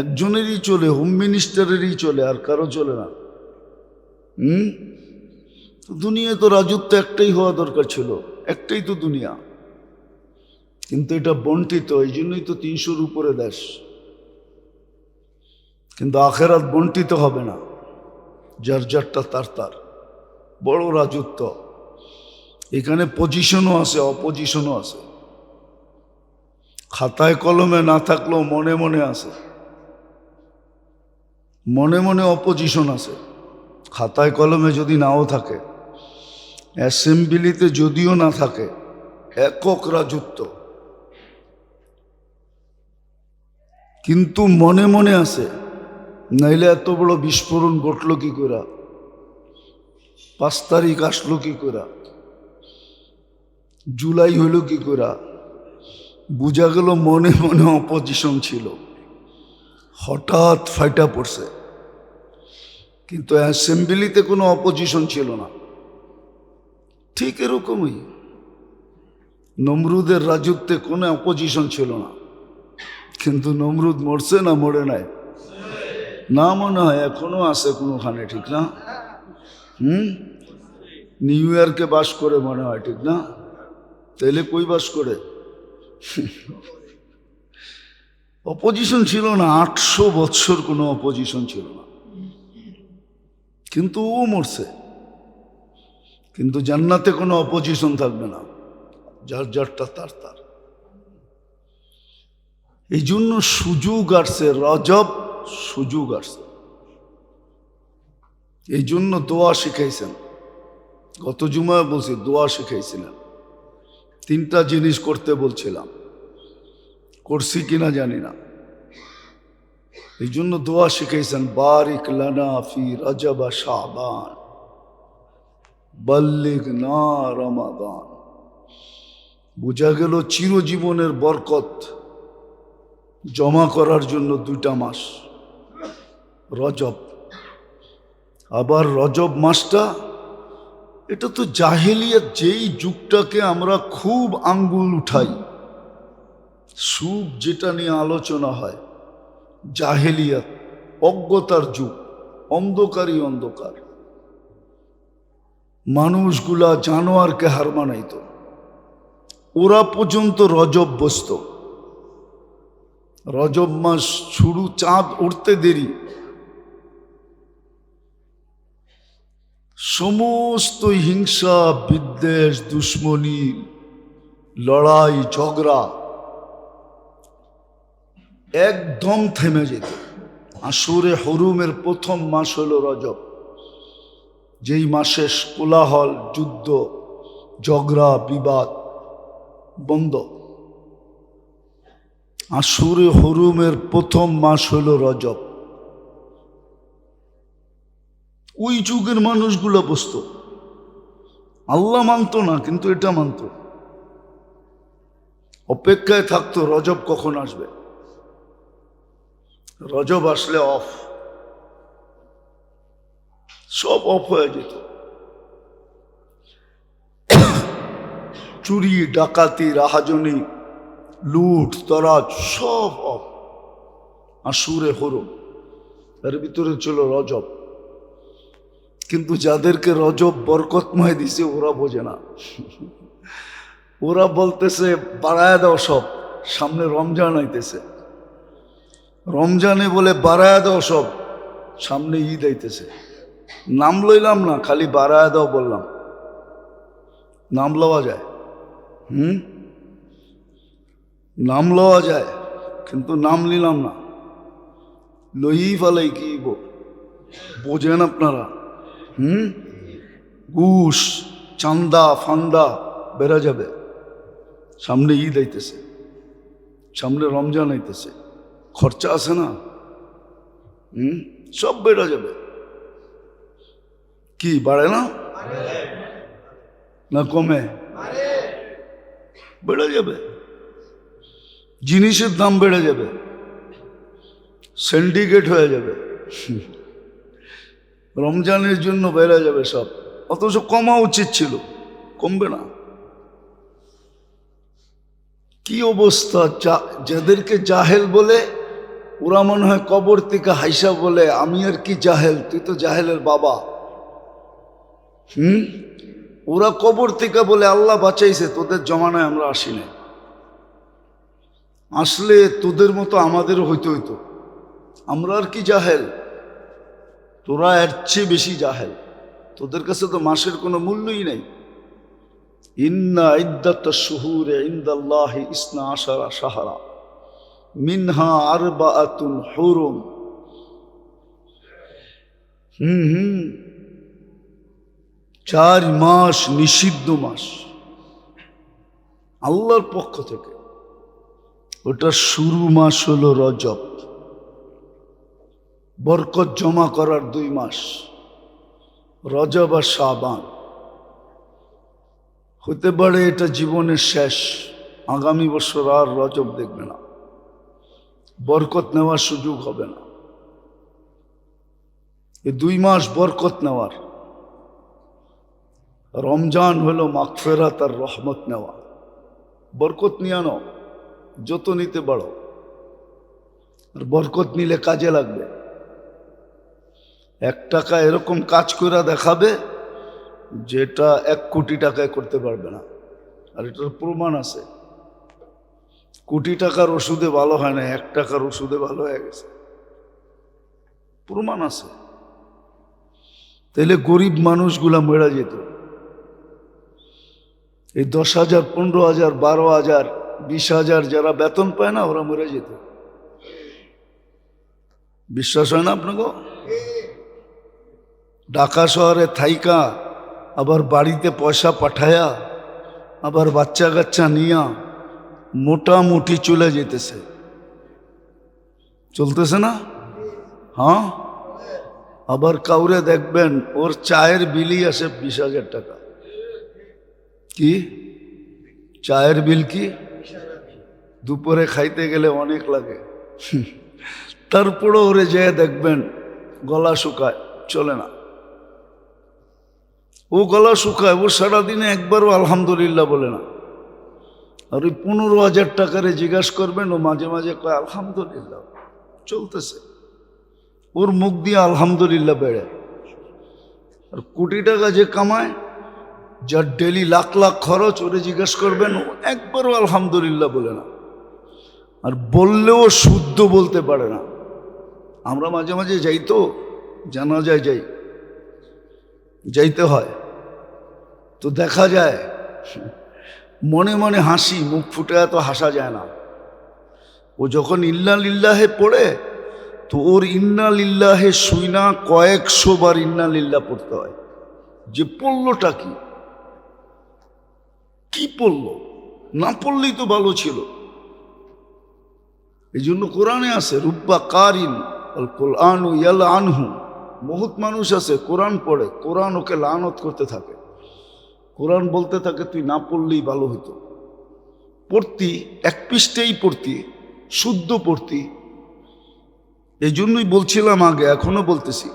S1: একজনেরই চলে, হোম মিনিস্টারেরই চলে, আর কারো চলে না। দুনিয়ায় তো রাজত্ব একটাই হওয়া দরকার ছিল, একটাই তো দুনিয়া, কিন্তু এটা বন্টিত, এই জন্যই তো 300-র উপরে দেশ। কিন্তু আখেরাত বন্টিত হবে না, যার যারটা তার তার, বড় রাজত্ব। এখানে পজিশনও আছে, অপজিশনও আছে। খাতায় কলমে না থাকলেও মনে মনে আছে, মনে মনে অপজিশন আছে। খাতায় কলমে যদি নাও থাকে, অ্যাসেম্বলিতে যদিও না থাকে, একক রাজত্ব, কিন্তু মনে মনে আছে। নাইলে এত বড় বিস্ফোরণ ঘটল কি করে? 5 তারিখ আসলো কি করে? জুলাই হইল কি করে? বুঝা গেল মনে মনে অপোজিশন ছিল, হঠাৎ ফাইটা পড়ছে। কিন্তু অ্যাসেম্বলিতে কোনো অপোজিশন ছিল না। ঠিক এরকমই নমরুদের রাজত্বে কোনো অপোজিশন ছিল না, কিন্তু নমরুদ মরছে না মরে নাই? না, মনে হয় এখনো আছে কোনোখানে, ঠিক না? নিউ ইয়র্কে বাস করে মনে হয়, ঠিক না? তাইলে কই বাস করে? অপোজিশন ছিল না, 800 বছর কোনো অপোজিশন ছিল না, কিন্তু ও মরছে। কিন্তু জান্নাতে কোনো অপোজিশন থাকবে না, যার যারটা তার তার। এই জন্য সুযোগ আসছে, রজব সুযোগ আসছে। এই জন্য দোয়া শিখাইছেন, গত জুমায় বলছি দোয়া শিখাইছিলেন। 3টা জিনিস করতে বলছিলাম, করছি কিনা জানি না। এই জন্য দোয়া শিখাইছেন, বারিক লানা ফি রজব শাবান বাল্লিগনা রমাদান। বোঝা গেল চিরজীবনের বরকত জমা করার জন্য 2টা মাস, রজব। আবার রজব মাসটা, এটা তো জাহেলিয়াত, যেই যুগটাকে আমরা খুব আঙ্গুল উঠাই, সুখ যেটা নিয়ে আলোচনা হয়, জাহেলিয়াত, অজ্ঞতার যুগ, অন্ধকারই অন্ধকার। মানুষগুলা জানোয়ারকে হার মানাইত, ওরা পর্যন্ত রজব বসত। রজব মাস শুরু, চাঁদ উঠতে দেরি, সমস্ত হিংসা বিদ্বেষ দুশ্মনী লড়াই ঝগড়া একদম থেমে যেত। আশুরে হরুমের প্রথম মাস হলো রজব, যেই মাসে কোলাহল, যুদ্ধ, ঝগড়া, বিবাদ বন্ধ। আশুরে হরুমের প্রথম মাস হলো রজব। ওই যুগের মানুষগুলো বসতো, আল্লাহ মানতো না কিন্তু এটা মানতো, অপেক্ষায় থাকতো রজব কখন আসবে, রজব আসলে অফ, সব অফ হয়ে যেত। চুরি ডাকাতি রাহাজনি লুট তরাজ সব অফ। আশুরে হরম, এর ভিতরে ছিল রজব। কিন্তু যাদেরকে রজব বরকতময় দিছে ওরা বোঝে না, ওরা বলতেছে বাড়ায় দাও সব, সামনে রমজান আইতেছে, রমজানে বলে বাড়ায় দাও সব, সামনে ঈদ আইতেছে। নাম লইলাম না, খালি বাড়ায় দাও বললাম, নাম লওয়া যায়, নাম লওয়া যায়, কিন্তু নাম নিলাম না, লই ফালাই কি বোঝেন আপনারা? ঘুষ চান্দা ফান্দা বেড়া যাবে, সামনে ঈদ আইতেছে, সামনে রমজান আইতেছে, খরচা আছে না, সব বেড়া যাবে। কি বাড়ে না, না কমে? বেড়ে যাবে, জিনিসের দাম বেড়ে যাবে, সিন্ডিকেট হয়ে যাবে, রমজানের জন্য বেড়ে যাবে সব, অথচ কমা উচিত ছিল, কমবে না। কি অবস্থা, যাদেরকে জাহেল বলে ওরা মনে হয় কবর থেকে হাইসা বলে আমি আর কি জাহেল, তুই তো জাহেলের বাবা। ওরা কবর থেকে বলে আল্লাহ বাঁচাইছে, তোদের জমানায় আমরা আসি না, আসলে তোদের মতো আমাদেরও হইতে হইতো, আমরা আর কি জাহেল, তোরা এর চেয়ে বেশি জাহেল, তোদের কাছে তো মাসের কোনো মূল্যই নেই। ইন্না ইদ্দাতাশ শুহুরি ইনদাল্লাহি ইসনা আশারা শাহরা মিনহা আরবাআতুন হুরুম। চার মাস নিষিদ্ধ মাস আল্লাহর পক্ষ থেকে, ওটা শুরু মাস হলো রজব, বরকত জমা করার 2 মাস, রজব আর শাবান। হতে পারে এটা জীবনের শেষ, আগামী বছর আর রজব দেখবে না, বরকত নেওয়ার সুযোগ হবে না। এই 2 মাস বরকত নেওয়ার, রমজান হলো মাগফিরাত আর রহমত নেওয়া। বরকত নিয়ে আনো, যত নিতে পারো, আর বরকত নিলে কাজে লাগবে। 1 টাকা এরকম কাজ করে দেখাবে যেটা 1 কোটি টাকায় করতে পারবে না, আর এটার প্রমাণ আছে। কোটি টাকার ওষুধে ভালো হয় না, 1 টাকার ওষুধে ভালো হয়ে গেছে, প্রমাণ আছে। তাহলে গরিব মানুষগুলা মরে যেত। এই 10,000 15,000 12,000 20,000 যারা বেতন পায় না ওরা মরে যেত। বিশ্বাস হয় না আপনাকে? ঢাকা শহরে থাইকা আবার বাড়িতে পয়সা পাঠায়া আবার বাচ্চা কাচ্চা নিয়া মোটামুটি চলে যেতেছে, চলতেছে না? হ্যাঁ, আবার কাউরে দেখবেন ওর চায়ের বিলই আসে 20,000 টাকা। কি চায়ের বিল? কি দুপুরে খাইতে গেলে অনেক লাগে, তারপরে ওরে যেয়ে দেখবেন গলা শুকায়, চলে না। ও গলা শুকায়, ও সারাদিনে একবারও আলহামদুলিল্লাহ বলে না। আর ওই 15,000 টাকারে জিজ্ঞাসা করবেন, ও মাঝে মাঝে কয় আলহামদুলিল্লাহ, চলতেছে, ওর মুখ দিয়ে আলহামদুলিল্লাহ বেড়ে। আর কোটি টাকা যে কামায়, যার ডেলি লাখ লাখ খরচ, ওরে জিজ্ঞাসা করবেন, ও একবারও আলহামদুলিল্লাহ বলে না, আর বললেও শুদ্ধ বলতে পারে না। আমরা মাঝে মাঝে যাই তো, জানা যায়, যাইতে হয় তো দেখা যায় মনে মনে হাসি, মুখ ফুটে এত হাসা যায় না। ও যখন ইন্না লিল্লাহে পড়ে, তো ওর ইন্না লিল্লাহে শুইনা কয়েকশো বার ইন্না লিল্লাহ পড়তে হয়, যে পড়লোটা কি পড়লো, না পড়লেই তো ভালো ছিল। এই জন্য কোরআনে আছে রুব্বা কারিন আল কুরআনু ইয়ালআনহু বহুত মানুষ আছে কোরআন পড়ে, কোরআন ওকে লানত করতে থাকে, কোরআন বলতে থাকে তুই না পড়লেই ভালো হতো। পড়তি এক পৃষ্ঠেই পড়তি, শুদ্ধ পড়তি। এই জন্যই বলছিলাম আগে, এখনো বলতেছি,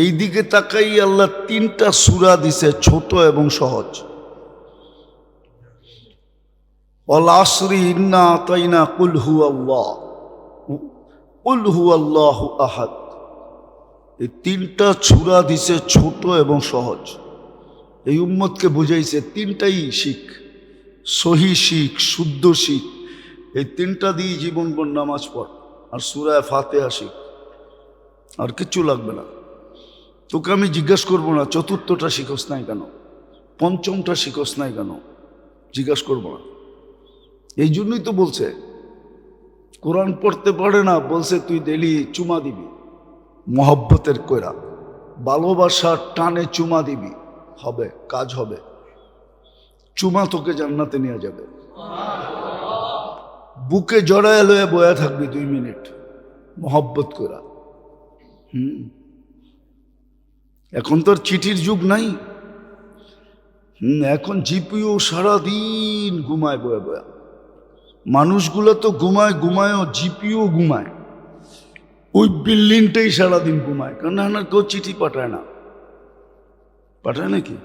S1: এই দিকে তাকাই আল্লাহ 3টা সূরা দিছে, ছোট এবং সহজ। ওয়াল আসরি ইন্না আতাইনা কুল হুয়াল্লাহু আহাদ। এই 3টা সূরা দিছে ছোট এবং সহজ। এই উম্মতকে বুঝাইছে 3টাই শিখ, সহি শিখ, শুদ্ধ শিখ। এই 3টা দিয়ে জীবনভর নামাজ পড় আর সূরা ফাতিহা শিখ, আর কিচ্ছু লাগবে না। তোকে আমি জিজ্ঞাসা করবো না 4টা শিখোস নাই কেন, 5টা শিখোস নাই কেন, জিজ্ঞাসা করবো না। এই জন্যই তো বলছে কোরআন পড়তে পারে না, বলছে তুই ডেলি চুমা দিবি, মহব্বতের কইরা ভালোবাসার টানে চুমা দিবি, হবে, কাজ হবে। চুমা তোকে জান্নাতে নিয়ে যাবে। বুকে জড়ায় লয়ে বয়া থাকবি 2 মিনিট মহব্বত কইরা। এখন তোর চিঠির যুগ নাই। এখন জিপিও সারাদিন ঘুমায় বয়া বয়া। মানুষগুলো তো ঘুমায়ও জিপিও ঘুমায়, ওই বিল্ডিংটাই সারাদিন ঘুমায়, কারণ না কেউ চিঠি পাঠায় না। পাঠায় নাকি?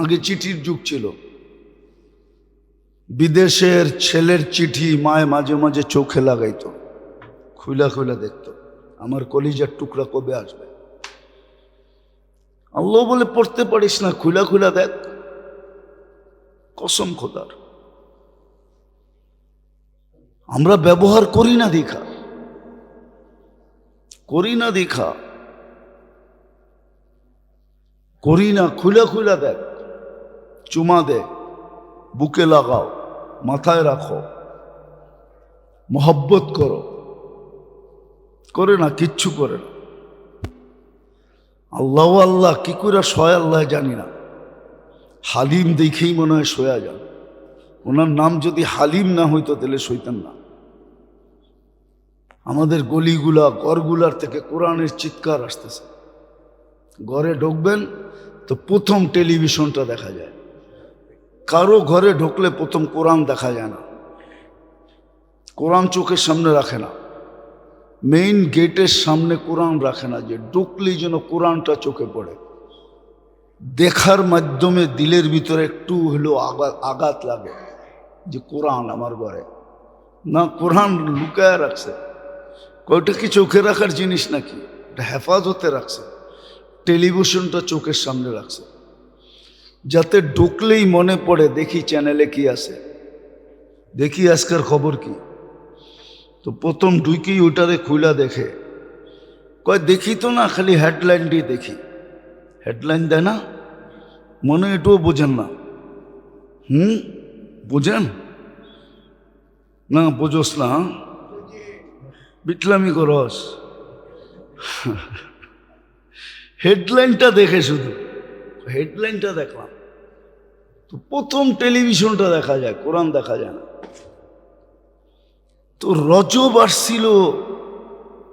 S1: আগে চিঠির যুগ ছিল। বিদেশের ছেলের চিঠি মায় মাঝে মাঝে চোখে লাগাইতো, খুলা খুলা দেখতো, আমার কলিজার টুকরা কবে আসবে। আল্লাহ বলে পড়তে পারিস না, খুলা খুলা দেখ, কসম খোদার। আমরা ব্যবহার করি না দেখা, করি না দেখা, করি না। খুলা খুলা দেখ, চুমা দে, বুকে লাগাও, মাথায় রাখো, মহব্বত করো। করে না, কিচ্ছু করে না। আল্লাহ আল্লাহ কি করে শয় আল্লাহ জানি না। হালিম দেখেই মনে হয় শোয়া যান। ওনার নাম যদি হালিম না হইতো তাহলে শৈতান না। আমাদের গলিগুলা ঘরগুলার থেকে কোরআনের চিৎকার আসতেছে। ঘরে ঢুকবেন তো প্রথম টেলিভিশনটা দেখা যায়। কারো ঘরে ঢুকলে প্রথম কোরআন দেখা যায় না, কোরআন চোখের সামনে রাখে না, মেইন গেটের সামনে কোরআন রাখে না, যে ঢুকলেই যেন কোরআনটা চোখে পড়ে। দেখার মাধ্যমে দিলের ভিতরে একটু হলেও আঘাত লাগে যে কোরআন আমার ঘরে না, কোরআন লুকায় রাখছে। কয়টা কি চোখে রাখার জিনিস নাকি, এটা হেফাজতে রাখছে। টেলিভিশনটা চোখের সামনে রাখছে যাতে ঢুকলেই মনে পড়ে, দেখি চ্যানেলে কি আছে, দেখি আজকের খবর কি। তো প্রথম ঢুকেই ওটারে খুলা দেখে, কয় দেখি তো না, খালি হেডলাইনটি দেখি। হেডলাইন দেয় না, মনে এটাও বোঝেন না। বোঝেন না? বোঝোস না, বিটলামি করস। হেডলাইনটা দেখে, শুধু হেডলাইনটা দেখলাম। তো প্রথম টেলিভিশনটা দেখা যায়, কোরআন দেখা যায় না। তো রজব আসছিল,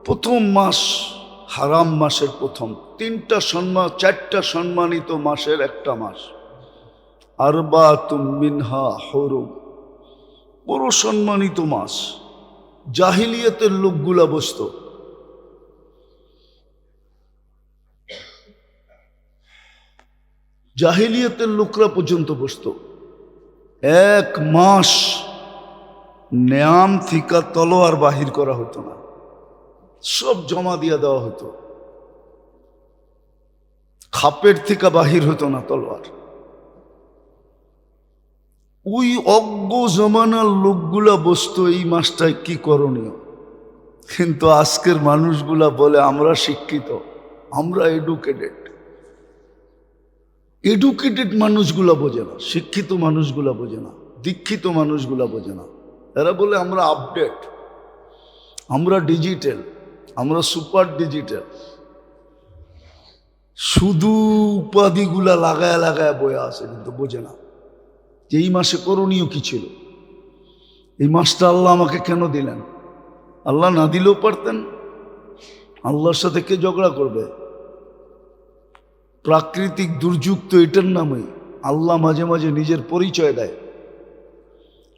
S1: প্রথম মাস, হারাম মাসের প্রথম। 4টা সম্মানিত মাসের একটা মাস। আরবাতুম মিনহা হুরুম, বড় সম্মানিত মাস। জাহিলিয়াতের লোকগুলা বসত, জাহিলিয়াতের লোকরা পর্যন্ত বসত। 1 মাস নেয়াম থিকা তলোয়ার বাহির করা হতো না, সব জমা দিয়ে দেওয়া হতো। খাপের থেকে বাহির হতো না তলোয়ার। ওই অজ্ঞ জমানার লোকগুলা বসতো এই মাসটায় কি করণীয়। কিন্তু আজকের মানুষগুলা বলে আমরা শিক্ষিত, আমরা এডুকেটেড। এডুকেটেড মানুষগুলা বোঝে না, শিক্ষিত মানুষগুলা বোঝে না, দীক্ষিত মানুষগুলা বোঝে না। এরা বলে আমরা আপডেট, আমরা ডিজিটাল, আমরা সুপার ডিজিটাল। শুধু উপাধিগুলা লাগায় লাগায় বয়ে আছে, কিন্তু বোঝে না যে এই মাসে করণীয় কি ছিল। এই মাসটা আল্লাহ আমাকে কেন দিলেন? আল্লাহ না দিলেও পারতেন, আল্লাহর সাথে কে ঝগড়া করবে? প্রাকৃতিক দুর্যোগ তো এটার নামই। আল্লাহ মাঝে মাঝে নিজের পরিচয় দেয়।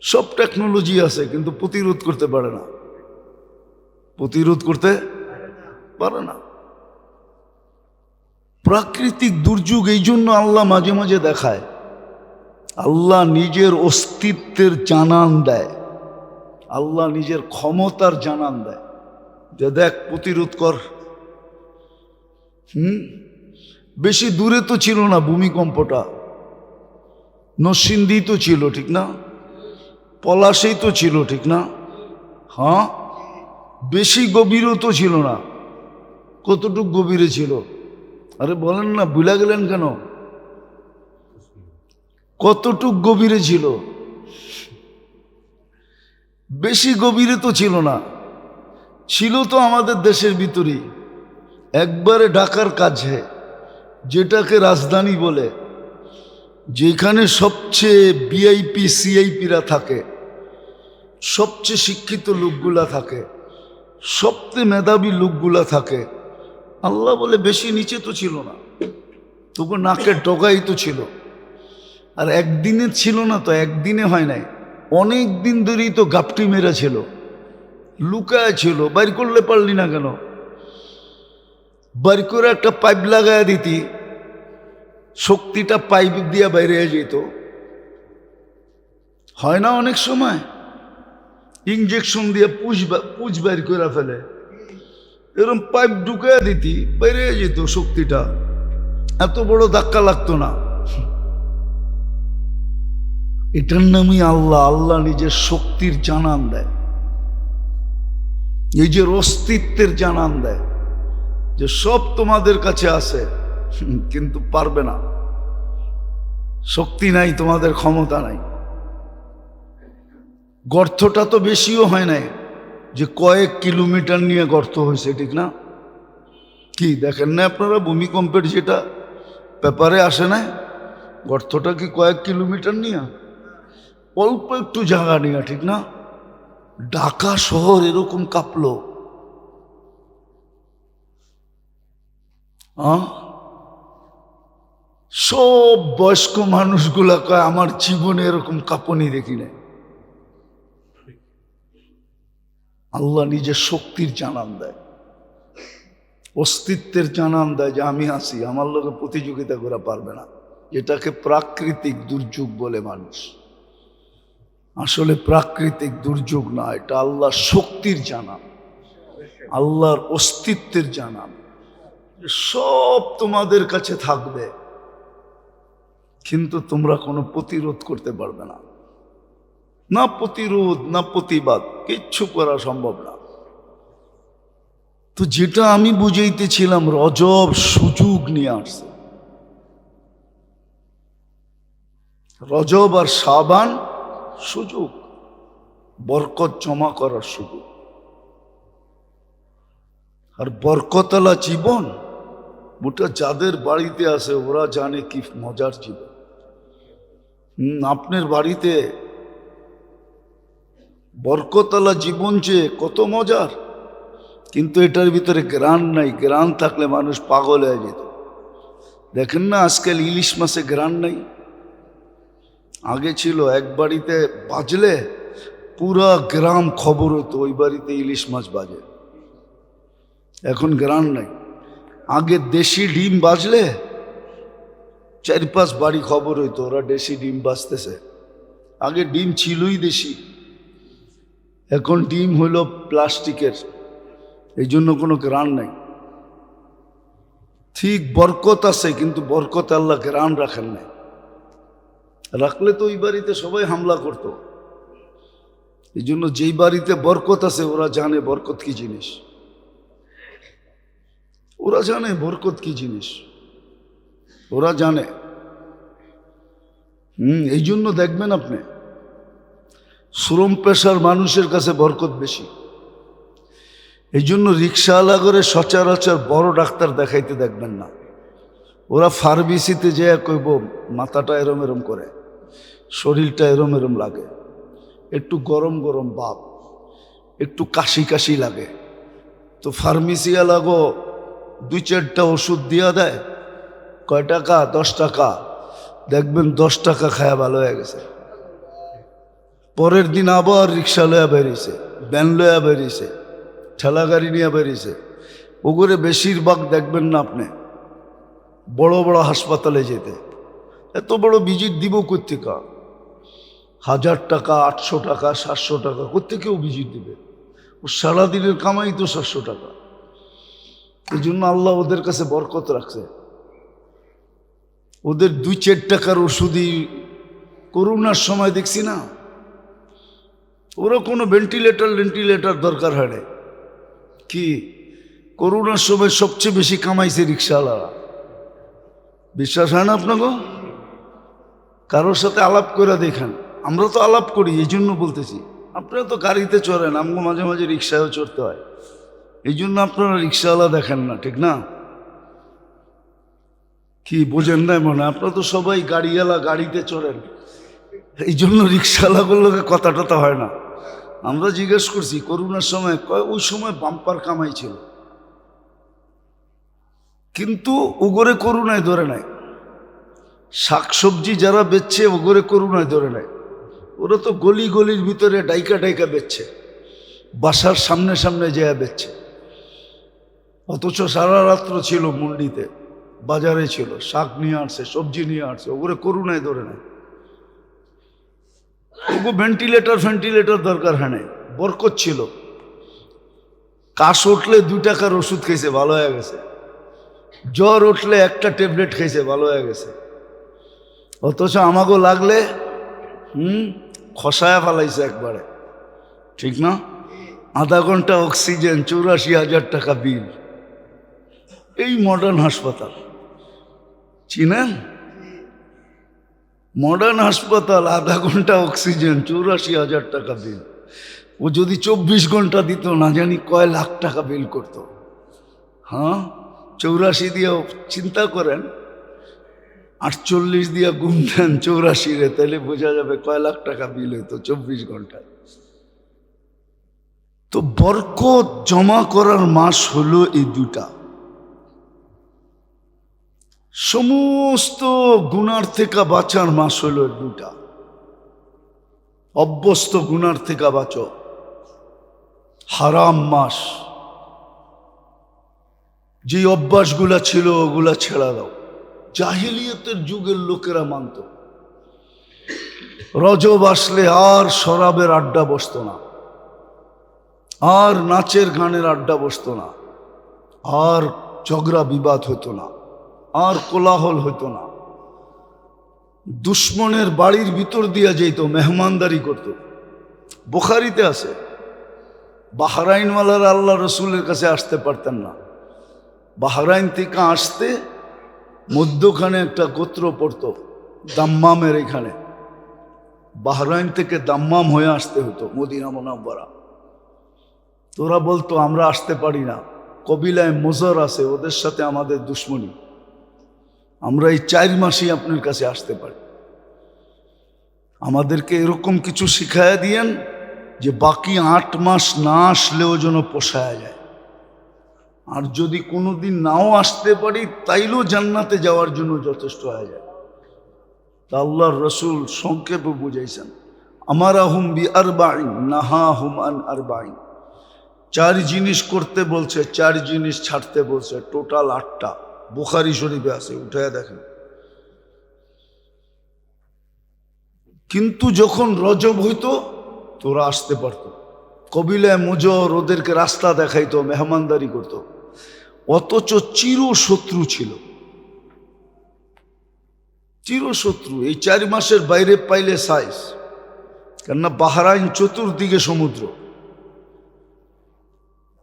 S1: সব টেকনোলজি আছে কিন্তু প্রতিরোধ করতে পারে না, প্রতিরোধ করতে পারে না। প্রাকৃতিক দুর্যোগ এই জন্য আল্লাহ মাঝে মাঝে দেখায়। আল্লাহ নিজের অস্তিত্বের জানান দেয়, আল্লাহ নিজের ক্ষমতার জানান দেয় যে দেখ প্রতিরোধ কর। বেশি দূরে তো ছিল না ভূমিকম্পটা, নরসিংদী তো ছিল ঠিক না, পলাশেই তো ছিল ঠিক না, হ্যাঁ বেশি গভীরও তো ছিল না। কতটুক গভীরে ছিল? আরে বলেন না, ভুলে গেলেন কেন? কতটুক গভীরে ছিল? বেশি গভীরে তো ছিল না, ছিল তো আমাদের দেশের ভিতরেই, একবারে ঢাকার কাছে, যেটাকে রাজধানী বলে, যেখানে সবচেয়ে ভিআইপি সিআইপিরা থাকে, সবচেয়ে শিক্ষিত লোকগুলা থাকে, সবচেয়ে মেধাবী লোকগুলা থাকে। আল্লাহ বলে বেশি নিচে তো ছিল না, তবু নাকের ডগাই তো ছিল। আর একদিনে ছিল না তো, একদিনে হয় নাই, অনেক দিন ধরেই তো গাপটি মেরা ছিল, লুকায় ছিল। বাইর করলে পারলি না কেন? বাইর করে একটা পাইপ লাগায় দিতি, শক্তিটা পাইপ দিয়া বাইরে যেত। হয় না অনেক সময় ইঞ্জেকশন দিয়ে পুজ বাইর করে ফেলে, এরকম পাইপ ঢুকায় দিতি, বাইরে যেত শক্তিটা, এত বড় ধাক্কা লাগতো না। এটার নামই আল্লাহ। আল্লাহ নিজের শক্তির জানান দেয়, নিজের অস্তিত্বের জানান দেয় যে সব তোমাদের কাছে আছে কিন্তু পারবে না, শক্তি নাই, তোমাদের ক্ষমতা নাই। গর্তটা তো বেশিও হয় নাই, যে কয়েক কিলোমিটার নিয়ে গর্ত হয়েছে ঠিক না? কি দেখেন না আপনারা ভূমিকম্পের যেটা পেপারে আসে না, গর্তটা কি কয়েক কিলোমিটার নিয়ে? অল্প একটু জায়গা নিয়ে ঠিক না? ঢাকা শহর এরকম কাঁপলো। সব বয়স্ক মানুষগুলা কয় আমার জীবনে এরকম কাঁপনি দেখি নাই। আল্লাহ নিজের শক্তির জানান দেয়, অস্তিত্বের জানান দেয় যে আমি আছি, আমার লোকে প্রতিযোগিতা করা পারবে না। এটাকে প্রাকৃতিক দুর্যোগ বলে মানুষ, আসলে প্রাকৃতিক দুর্যোগ না, এটা আল্লাহর শক্তির জানান, আল্লাহর অস্তিত্বের জানান। সব তোমাদের কাছে থাকবে কিন্তু তোমরা কোনো প্রতিরোধ করতে পারবে না, না প্রতিরোধ না প্রতিবাদ, কিচ্ছু করা সম্ভব না। তো যেটা আমি বুঝাইতেছিলাম, রজব সুযোগ নিয়ে আসছে, রজব আর শাবান সুযোগ, বরকত জমা করার সুযোগ। আর বরকতওয়ালা জীবন ওটা যাদের বাড়িতে আছে ওরা জানে কি মজার জীবন। আপনার বাড়িতে বরকতওয়ালা জীবন যে কত মজার, কিন্তু এটার ভিতরে গ্রান নাই। গ্রান থাকলে মানুষ পাগল হয়ে যেত। দেখেন না আজকাল ইলিশ মাছে গ্রান নাই, আগে ছিল এক বাড়িতে বাজলে পুরা গ্রাম খবর হতো ওই বাড়িতে ইলিশ মাছ বাজে। এখন গ্রান নাই। আগে দেশি ডিম বাজলে 4-5 বাড়ি খবর হইতো ওরা দেশি ডিম বাজতেছে। আগে ডিম ছিলই দেশি, এখন ডিম হইল প্লাস্টিকের, এই জন্য কোনো গ্রান নাই। ঠিক বরকত আছে কিন্তু বরকত আল্লাহ গ্রান রাখেন নাই, রাখলে তো ওই বাড়িতে সবাই হামলা করত। এই জন্য যেই বাড়িতে বরকত আছে ওরা জানে বরকত কি জিনিস, ওরা জানে বরকত কি জিনিস, ওরা জানে। এই জন্য দেখবেন আপনি শ্রম পেশার মানুষের কাছে বরকত বেশি। এই জন্য রিক্সাওয়ালা করে সচরাচর বড় ডাক্তার দেখাইতে দেখবেন না, ওরা ফার্মেসিতে যেয়ে কইব মাথাটা এরম এরম করে, শরীরটা এরম এরম লাগে, একটু গরম গরম ভাব, একটু কাশি কাশি লাগে, তো ফার্মেসিওয়ালাগো 2-4টা ওষুধ দিয়া দেয়, কয় টাকা? 10 টাকা। দেখবেন 10 টাকা খায়া ভালো হয়ে গেছে। পরের দিন আবার রিক্সা লয়া বেরিয়েছে, ভ্যান লয়া বেরিয়েছে, ঠেলা গাড়ি নিয়ে বেরিয়েছে। ওগুলো বেশিরভাগ দেখবেন না আপনি বড় বড় হাসপাতালে যেতে। এত বড় ভিজিট দিব কোত্থেকে? 1000 টাকা, 800 টাকা, 700 টাকা কোত্থেকেও ভিজিট দিবে? ও সারাদিনের কামাই তো 700 টাকা। এই জন্য আল্লাহ ওদের কাছে বরকত রাখছে। ওদের 2-4 টাকার ওষুধই করোনার সময় দেখছি না, ওরা কোনো ভেন্টিলেটর দরকার হয় না। কি করোনার সময় সবচেয়ে বেশি কামাইছে রিক্সাওয়ালারা। বিশ্বাস হয় না আপনাকে? কারোর সাথে আলাপ করে দেখেন। আমরা তো আলাপ করি, এই জন্য বলতেছি। আপনারা তো গাড়িতে চড়েন, আমাকে মাঝে মাঝে রিক্সায়ও চড়তে হয়, এই জন্য আপনারা রিক্সাওয়ালা দেখেন না, ঠিক না? কি বোঝেন না মনে? আপনারা তো সবাই গাড়িওয়ালা, গাড়িতে চড়েন, এই জন্য রিক্সাওয়ালাগুলোকে কথা টথা হয় না। আমরা জিজ্ঞেস করছি করোনার সময়, কয় ওই সময় বাম্পার কামাই ছিল, কিন্তু ওগরে করোনায় ধরে নাই। শাকসবজি যারা বেচছে ওগরে করোনায় ধরে নাই। ওরা তো গলি গলির ভিতরে ডাইকা ডাইকা বেচছে, বাসার সামনে সামনে যেয়ে বেচছে। অথচ সারা রাত্র ছিল মন্ডিতে, বাজারে ছিল, শাক নিয়ে আসছে, সবজি নিয়ে আসছে, ওগরে করোনায় ধরে নাই। ওগো ভেন্টিলেটর দরকার হয় নাই, বরকত ছিল। কাশ উঠলে 2 টাকার ওষুধ খেয়েছে, ভালো হয়ে গেছে। জ্বর উঠলে 1টা ট্যাবলেট খেয়েছে, ভালো হয়ে গেছে। অথচ আমাগো লাগলে খসায়া ফেলাইছে একবারে, ঠিক না? আধা ঘন্টা অক্সিজেন, 84,000 টাকা বিল। এই মডার্ন হাসপাতাল চিনেন? মডার্ন হাসপাতাল, আধা ঘন্টা অক্সিজেন, 84,000 টাকা বিল। ও যদি 24 ঘন্টা দিত না জানি কয় লাখ টাকা বিল করতো। হ্যাঁ, 84 দিয়ে চিন্তা করেন, 48 দিয়ে গুণ দেন 84 রে, তাহলে বোঝা যাবে কয় লাখ টাকা বিল হইতো 24 ঘন্টায়। তো বরকত জমা করার মাস হলো এই 2টা। সমস্ত গুনার থেকে বাঁচার মাস হলো 2টা। অভ্যস্ত গুনার থেকে বাঁচো। হারাম মাস, যে অভ্যাসগুলা ছিল ওগুলা ছেড়া দাও। জাহিলিয়তের যুগের লোকেরা মানত, রজব আসলে আর শরাবের আড্ডা বসতো না, আর নাচের গানের আড্ডা বসতো না, আর ঝগড়া বিবাদ হতো না, আর কোলাহল হতো না। দুশ্মনের বাড়ির ভিতর দিয়া যেত, মেহমানদারি করত। বুখারীতে আছে, বাহরাইনওয়ালারা আল্লাহ রসুলের কাছে আসতে পারতেন না। বাহরাইন থেকে আসতে মধ্যখানে একটা গোত্র পড়তো, দাম্মামের এখানে। বাহরাইন থেকে দাম্মাম হয়ে আসতে হতো মদিনা মুনাওয়ারা। তোরা বলতো আমরা আসতে পারি না, কবিলায় মুজর আছে, ওদের সাথে আমাদের দুশ্মনী, আমরা এই 4 মাসই আপনার কাছে আসতে পারি। আমাদেরকে এরকম কিছু শিখাইয়া দিয়েন যে বাকি 8 মাস না আসলেও যেন পোষায়া যায়। আর যদি কোনোদিন নাও আসতে পারি তাইলেও জান্নাতে যাওয়ার জন্য যথেষ্ট হয়ে যায়। তা আল্লাহর রসুল সংক্ষেপে বুঝাইছেন, আমারাহুম বিআরবাইন নাহাহুম আন আরবাইন। 4 জিনিস করতে বলছে, 4 জিনিস ছাড়তে বলছে, টোটাল 8টা। বুখারী শরীফে আছে, উঠায়া দেখেন। কিন্তু যখন রজব হইতো তোরা আসতে পারতো, কবিলায় মুজর ওদেরকে রাস্তা দেখাইতো, মেহমানদারি করতো। অথচ চিরশত্রু ছিল, চিরশত্রু। এই 4 মাসের বাইরে পাইলে সাইজ। কেননা বাহরাইন চতুর্দিকে সমুদ্র,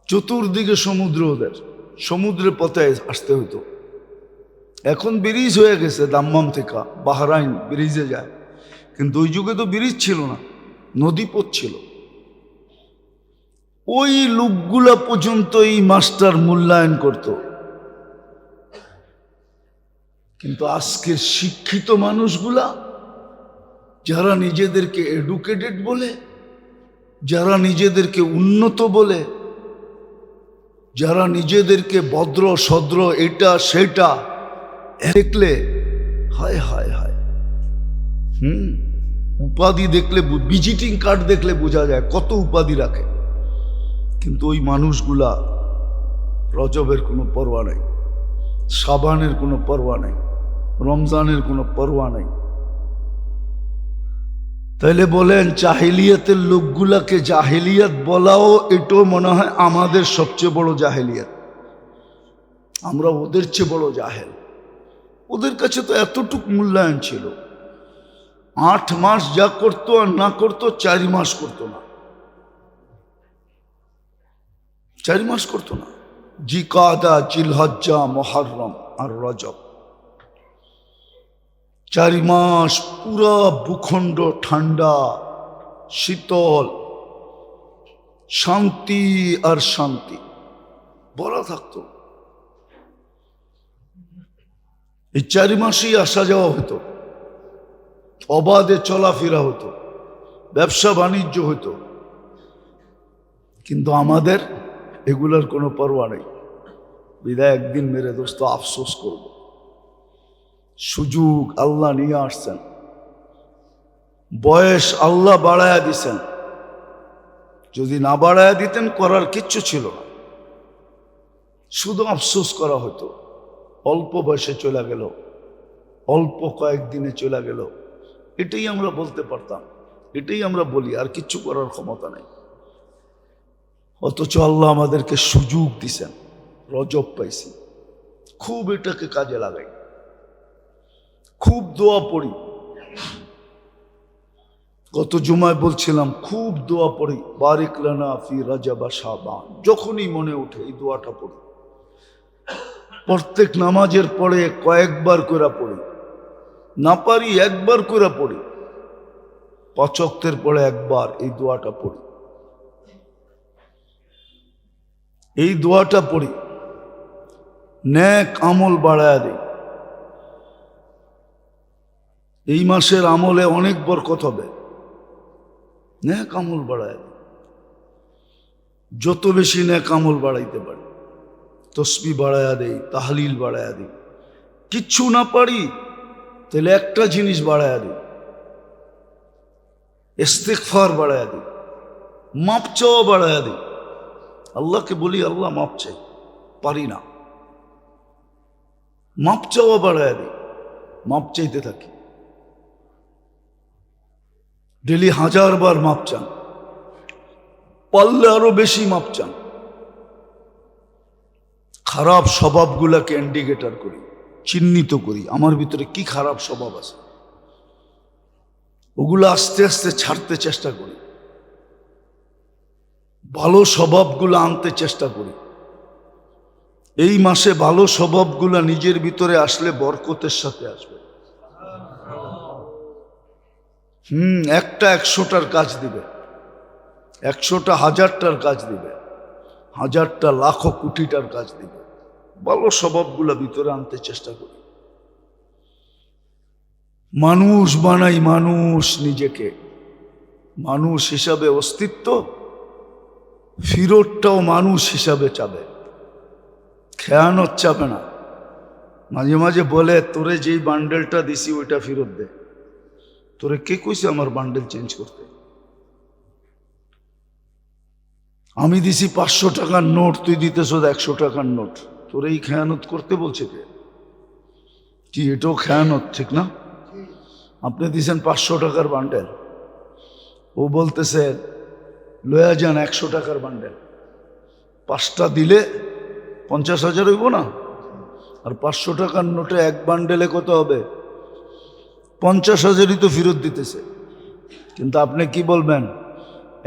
S1: চতুর্দিকে সমুদ্র, ওদের সমুদ্রের পথে আসতে হতো। এখন ব্রিজ হয়ে গেছে, দাম্মাম থেকে বাহরাইন ব্রিজে যায়, কিন্তু ওই যুগে তো ব্রিজ ছিল না, নদীপথ ছিল। ওই লোকগুলা পর্যন্ত এই মাস্টার মূল্যায়ন করত। কিন্তু আজকের শিক্ষিত মানুষগুলা, যারা নিজেদেরকে এডুকেটেড বলে, যারা নিজেদেরকে উন্নত বলে, যারা নিজেদেরকে ভদ্র সদ্র এটা সেটা দেখলে হায় হায় হায়, উপাধি দেখলে, ভিজিটিং কার্ড দেখলে বোঝা যায় কত উপাধি রাখে। কিন্তু ওই মানুষগুলা রজবের কোনো পরোয়া নাই, শাবানের কোনো পরোয়া নাই, রমজানের কোনো পরোয়া নাই। তাইলে বলেন জাহেলিয়াতের লোকগুলাকে জাহেলিয়াত বলাও এটাও মনে হয় আমাদের সবচেয়ে বড় জাহেলিয়াত। আমরা ওদের চেয়ে বড় জাহেল। ওদের কাছে তো এতটুক মূল্যায়ন ছিল, 8 মাস যা করতো আর না করতো 4 মাস করতো না, 4 মাস করতো না। জিকাদা, জিলহজ্জা, মুহররম আর রজব, 4 মাস পুরা ভূখণ্ড ঠান্ডা শীতল, শান্তি আর শান্তি বলা থাকতো। এই 4 মাসেই আসা যাওয়া হতো, অবাধে চলাফেরা হতো, ব্যবসা বাণিজ্য হতো। কিন্তু আমাদের এগুলোর কোনো পরোয়া নেই। বিদায় একদিন মেরে দোস্ত আফসোস করব। সুযোগ আল্লাহ নিয়ে আসছেন, বয়স আল্লাহ বাড়ায়া দিছেন, যদি না বাড়ায়া দিতেন করার কিচ্ছু ছিল না, শুধু আফসোস করা হতো। অল্প বয়সে চলে গেল, অল্প কয়েকদিনে চলে গেল, এটাই আমরা বলতে পারতাম, এটাই আমরা বলি, আর কিচ্ছু করার ক্ষমতা নেই। অথচ আল্লাহ আমাদেরকে সুযোগ দিছেন, রজব পাইছি, খুব এটাকে কাজে লাগাই, খুব দোয়া পড়ি। গত জুমায় বলছিলাম খুব দোয়া পড়ি, বারিক লানা ফি রজব শাবান, যখনই মনে ওঠে এই দোয়াটা পড়ি। প্রত্যেক নামাজের পরে কয়েকবার করে পড়ি, না পারি একবার করে পড়ি, 5 ওয়াক্তের পরে একবার এই দোয়াটা পড়ি। এই দোয়াটা পড়ি, নেক আমল বাড়ায়া দেই। এই মাসের আমলে অনেক বরকত হবে, নেক আমল বাড়ায় দেই। যত বেশি নেক আমল বাড়াইতে পারি, তসবিহ বাড়ায়া দেই, তাহলিল বাড়ায়া দিই। কিচ্ছু না পারি তাহলে একটা জিনিস বাড়ায়া দিই, ইস্তিগফার বাড়ায়া দিই, মাপ চাওয়া বাড়ায়া দিই। আল্লাহকে বলি আল্লাহ মাপ চাই, পারি না, মাপ চাওয়া বাড়ায়া দিই, মাপ চাইতে থাকি। ডেলি 1000 বার মাপ চান, পারলে আরো বেশি মাপ চান। খারাপ স্বভাবগুলাকে ইন্ডিকেটর করি, চিহ্নিত করি, আমার ভিতরে কি খারাপ স্বভাব আছে, ওগুলো আস্তে আস্তে ছাড়তে চেষ্টা করি, ভালো স্বভাবগুলো আনতে চেষ্টা করি। এই মাসে ভালো স্বভাবগুলো নিজের ভিতরে আসলে বরকতের সাথে আসবে। একটা 100টার কাজ দিবে, 100টা 1000টার কাজ দিবে, 1000টা লাখো কোটিটার কাজ দিবে। ভালো স্বভাবগুলো ভিতরে আনতে চেষ্টা করি। মানুষ বানাই, মানুষ নিজেকে মানুষ হিসাবে অস্তিত্ব, ফিরতটাও মানুষ হিসাবে চাবে, খেয়ানত চাবে না। মাঝে মাঝে বলে তোরে যেই বান্ডেলটা দিছি ওইটা ফেরত দে। তোরে কে কইছে আমার বান্ডেল চেঞ্জ করতে? আমি দিছি 500 টাকার নোট, তুই দিতেছ 100 টাকার নোট, তোরে এই খেয়ানত করতে বলছে কে? কি এটাও খেয়ানত, ঠিক না? আপনি দিছেন 500 টাকার বান্ডেল, ও বলতেছে লয়া যান 100 টাকার বান্ডেল। 5টা দিলে 50,000 হইব না? আর 500 টাকার নোটে এক বান্ডেলে কত হবে? 50,000ই তো ফেরত দিতেছে। কিন্তু আপনি কি বলবেন?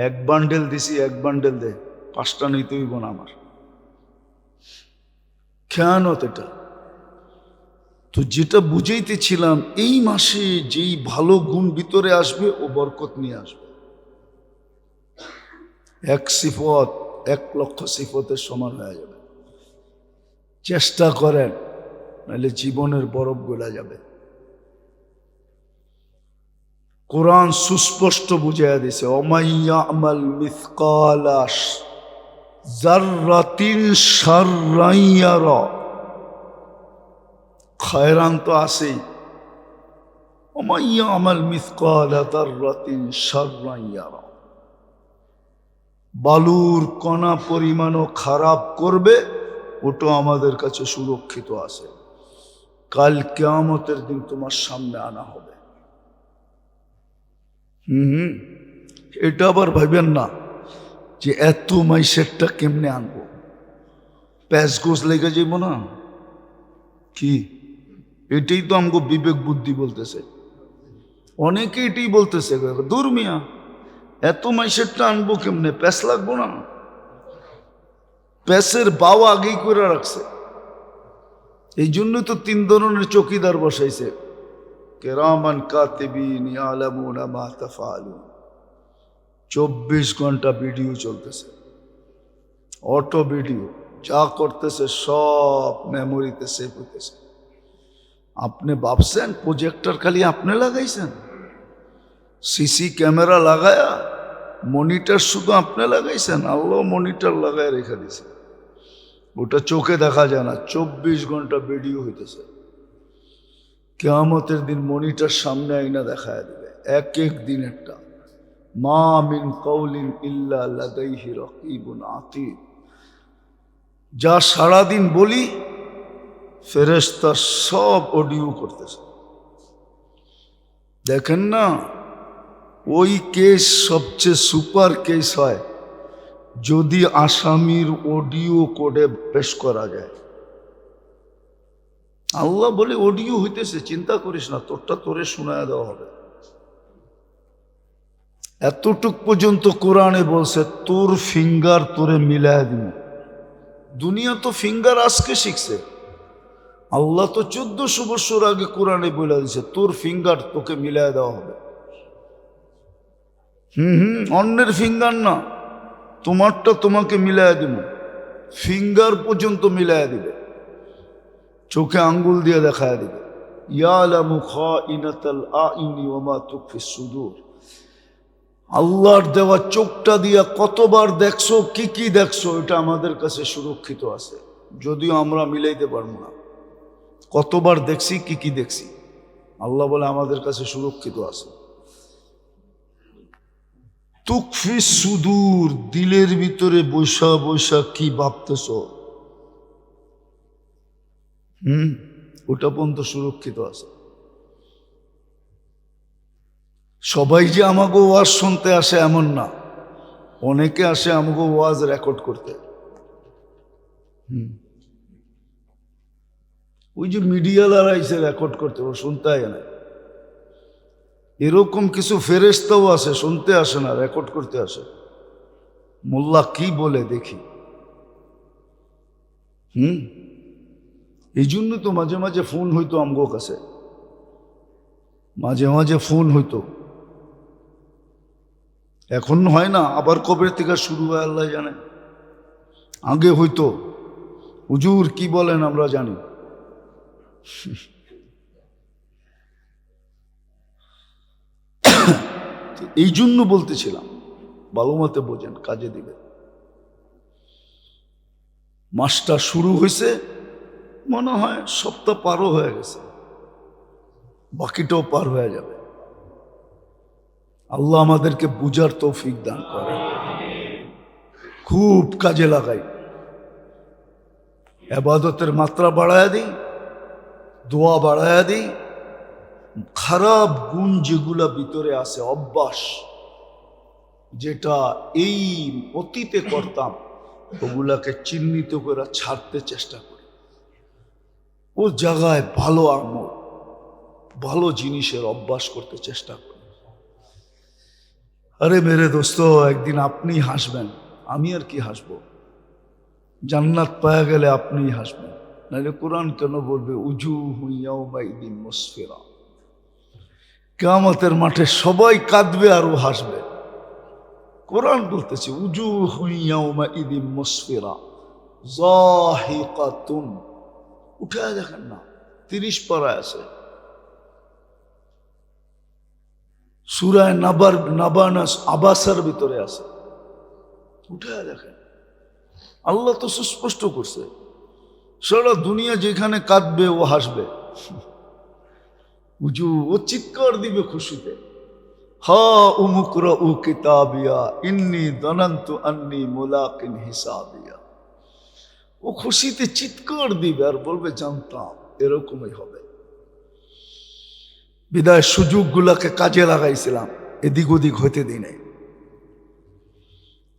S1: এক বান্ডেল দিছি, এক বান্ডেল দে, 5টা নিতে হইব না আমার। খেয়ানত এটা। তো যেটা বুঝাইতেছিলাম, এই মাসে যেই ভালো গুণ ভিতরে আসবে ও বরকত নিয়ে আসবে। 1 সিফত 1 লক্ষ সিফতের সমান হয়ে যাবে। চেষ্টা করেন, নাহলে জীবনের বরফ গলা যাবে। কোরআন সুস্পষ্ট বুঝাইয়া দিছে, ওমাইয়া আমাল মিসকালাস যাররাতিন শাররান ইয়ারা, খায়রান তো আছেই, ওয়া মান ইয়ামাল মিসকালা যাররাতিন শাররান ইয়ারা, বালুর কণা পরিমাণও খারাপ করবে ওটা আমাদের কাছে সুরক্ষিত আছে। কাল কিয়ামতের দিন তোমার সামনে আনা হবে। এটা আবার ভাবেন না যে এত মাইসেরটা কেমনে আনবো, প্যাঁচ গোস লেগে যাইব না কি? এটাই তো আমগো বিবেক বুদ্ধি বলতেছে, অনেকে এটাই বলতেছে, দূর মিয়া এত মাইসেরটা আনবো কেমনে, প্যাঁচ লাগবো না? প্যাঁচের বাও আগেই করে রাখছে। এই জন্য তো 3 ধরনের চৌকিদার বসাইছে, কিরামান কাতিবিন ইয়ালামুনা মা তাফআলুন। 24 ঘন্টা ভিডিও চলতেছে, অটো ভিডিও, যা করতেছে সব মেমোরিতে সেভ হইতেছে। আপনি ভাবছেন প্রজেক্টর খালি আপনি লাগাইছেন? সিসি ক্যামেরা লাগায়া মনিটর শুধু আপনি লাগাইছেন? আল্লাহ মনিটর লাগায় রেখে দিছে, ওটা চোখে দেখা যায় না, 24 ঘন্টা ভিডিও হইতেছে। কিয়ামতের দিন মনিটর সামনে আইনা দেখায় দিবে, এক এক দিন একটা। মা মিন কওলিন ইল্লা লাদাইহি রাকিবুন আতীদ, যা সারাদিন বলি ফেরেশতা সব অডিও করতেছে। দেখেন না, ওই কেস সবচেয়ে সুপার কেস হয় যদি আসামির অডিও কোডে পেশ করা যায়। আল্লাহ বলে অডিও হইতেছে, চিন্তা করিস না, তোরটা তোরে শোনায় দেওয়া হবে। এতটুক পর্যন্ত কোরআনে বলছে তোর ফিঙ্গার তোরে মিলায় দিব। দুনিয়া তো ফিঙ্গার আজকে শিখছে, আল্লাহ তো 1400 বছর আগে কোরআনে বলে দিছে তোর ফিঙ্গার তোকে মিলায় দেওয়া হবে। অন্যের ফিঙ্গার না, তোমারটা তোমাকে মিলায় দিব। ফিঙ্গার পর্যন্ত মিলায় দিবে, চোখে আঙ্গুল দিয়ে দেখায় দিবে। ইয়ালামু খাইনাতাল আইনি ওয়া মা তুখফিস সুদূর। আল্লাহর দেওয়া চোখটা দিয়া কতবার দেখছো, কি কি দেখছো, এটা আমাদের কাছে সুরক্ষিত আছে, যদিও আমরা মিলাইতে পারবো না। কতবার দেখছি, কি কি দেখছি, আল্লাহ বলে আমাদের কাছে সুরক্ষিত আছে। তুকফিস সুদূর, দিলের ভিতরে বৈশা বৈশা কি ভাবতেছ, ওটা পর্যন্ত সুরক্ষিত আছে। সবাই যে আমাকে ওয়াজ শুনতে আসে এমন না, অনেকে আসে আমাকে ওয়াজ রেকর্ড করতে। ওই যে মিডিয়ালারা এসে রেকর্ড করতে, ও শুনতে হয় না। এরকম কিছু ফেরেশতাও আছে, শুনতে আসে না, রেকর্ড করতে আসে। মোল্লা কি বলে দেখি। এই জন্য তো মাঝে মাঝে ফোন হইতো আমগো কাছে, মাঝে মাঝে ফোন হইতো, এখন হয় না, আবার কবে থেকে শুরু হয় আল্লাহ জানে। আগে হইতো হুজুর কি বলেন আমরা জানি। এই জন্য বলতেছিলাম ভালো মতে বোঝেন, কাজে দিবে। মাসটা শুরু হয়েছে, মনে হয় সপ্তাহ পারও হয়ে গেছে, বাকিটাও পার হয়ে যাবে। আল্লাহ আমাদেরকে বুঝার তৌফিক দান করে, খুব কাজে লাগাই, ইবাদতের মাত্রা বাড়ায়া দিই, দোয়া বাড়ায়া দিই। খারাপ গুণ যেগুলা ভিতরে আছে, অভ্যাস যেটা এই অতীতে করতাম, ওগুলাকে চিহ্নিত করে ছাড়তে চেষ্টা করি। ও জায়গায় ভালো আমল, ভালো জিনিসের অভ্যাস করতে চেষ্টা করি। আরে মেরে দোস্ত, একদিন আপনি হাসবেন, আমি আর কি হাসবো? জান্নাত পাওয়া গেলে আপনিই হাসবেন, নাহলে কোরআন কেন বলবে উজুহু ইয়াউমাইদিন মুসফিরা? কিয়ামতের মাঠে সবাই কাঁদবে আর ও হাসবে। কোরআন বলতেছে উজুহু ইয়াউমাইদিন মুসফিরা যাহিকাতুন। উঠায় দেখেন না, 30 পারায় আছে, সূরা নাবানাস আবাসার ভিতরে আছে, উঠায় দেখেন। আল্লাহ তো সুস্পষ্ট করছে, সারা দুনিয়া যেখানে কাঁদবে ও হাসবে, উজু ও চিৎকার দিবে খুশিতে, হা উমুকরা উ কিতাবিয়া ইন্নি দনন্তু আন্নি মুলাকিন হিসাবিয়া। ও খুশিতে চিৎকার দিবে আর বলবে জানতাম এরকমই হবে। বিদায় সুযোগগুলাকে কাজে লাগাইছিলাম, এদিক ওদিক হইতে দিই নাই।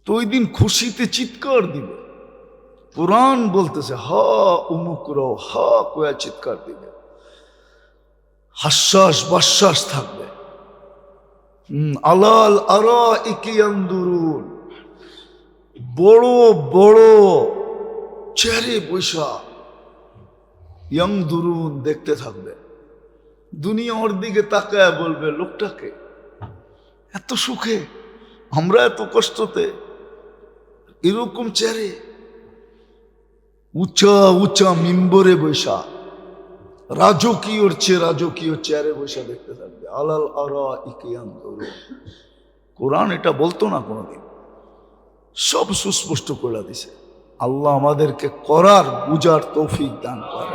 S1: তো ওই দিন খুশিতে চিৎকার দিবে। কোরআন বলতেছে হা উমুকরা, হা কয়া চিৎকার দিবে, হাস্যাস বাশ্বাস থাকবে। আলাল আরাইকি ইয়ানদুরুন, বড় বড় চেয়ারে বৈশা ইয়ানদুরুন দেখতে থাকবে। দুনিয়া ওর দিকে তাকায় বলবে লোকটাকে, এত সুখে আমরা এত কষ্টতে, এরকম চেয়ারে উঁচা উঁচা মিম্বরে বৈশা রাজকীয় চেয়ে রাজকীয় চেয়ারে বৈশা দেখতে থাকবে। আলাল আরাইকি ইয়ানদুরুন। কোরআন এটা বলতো না কোনোদিন, সব সুস্পষ্ট করে দিছে। আল্লাহ আমাদেরকে করার বুঝার তৌফিক দান করে।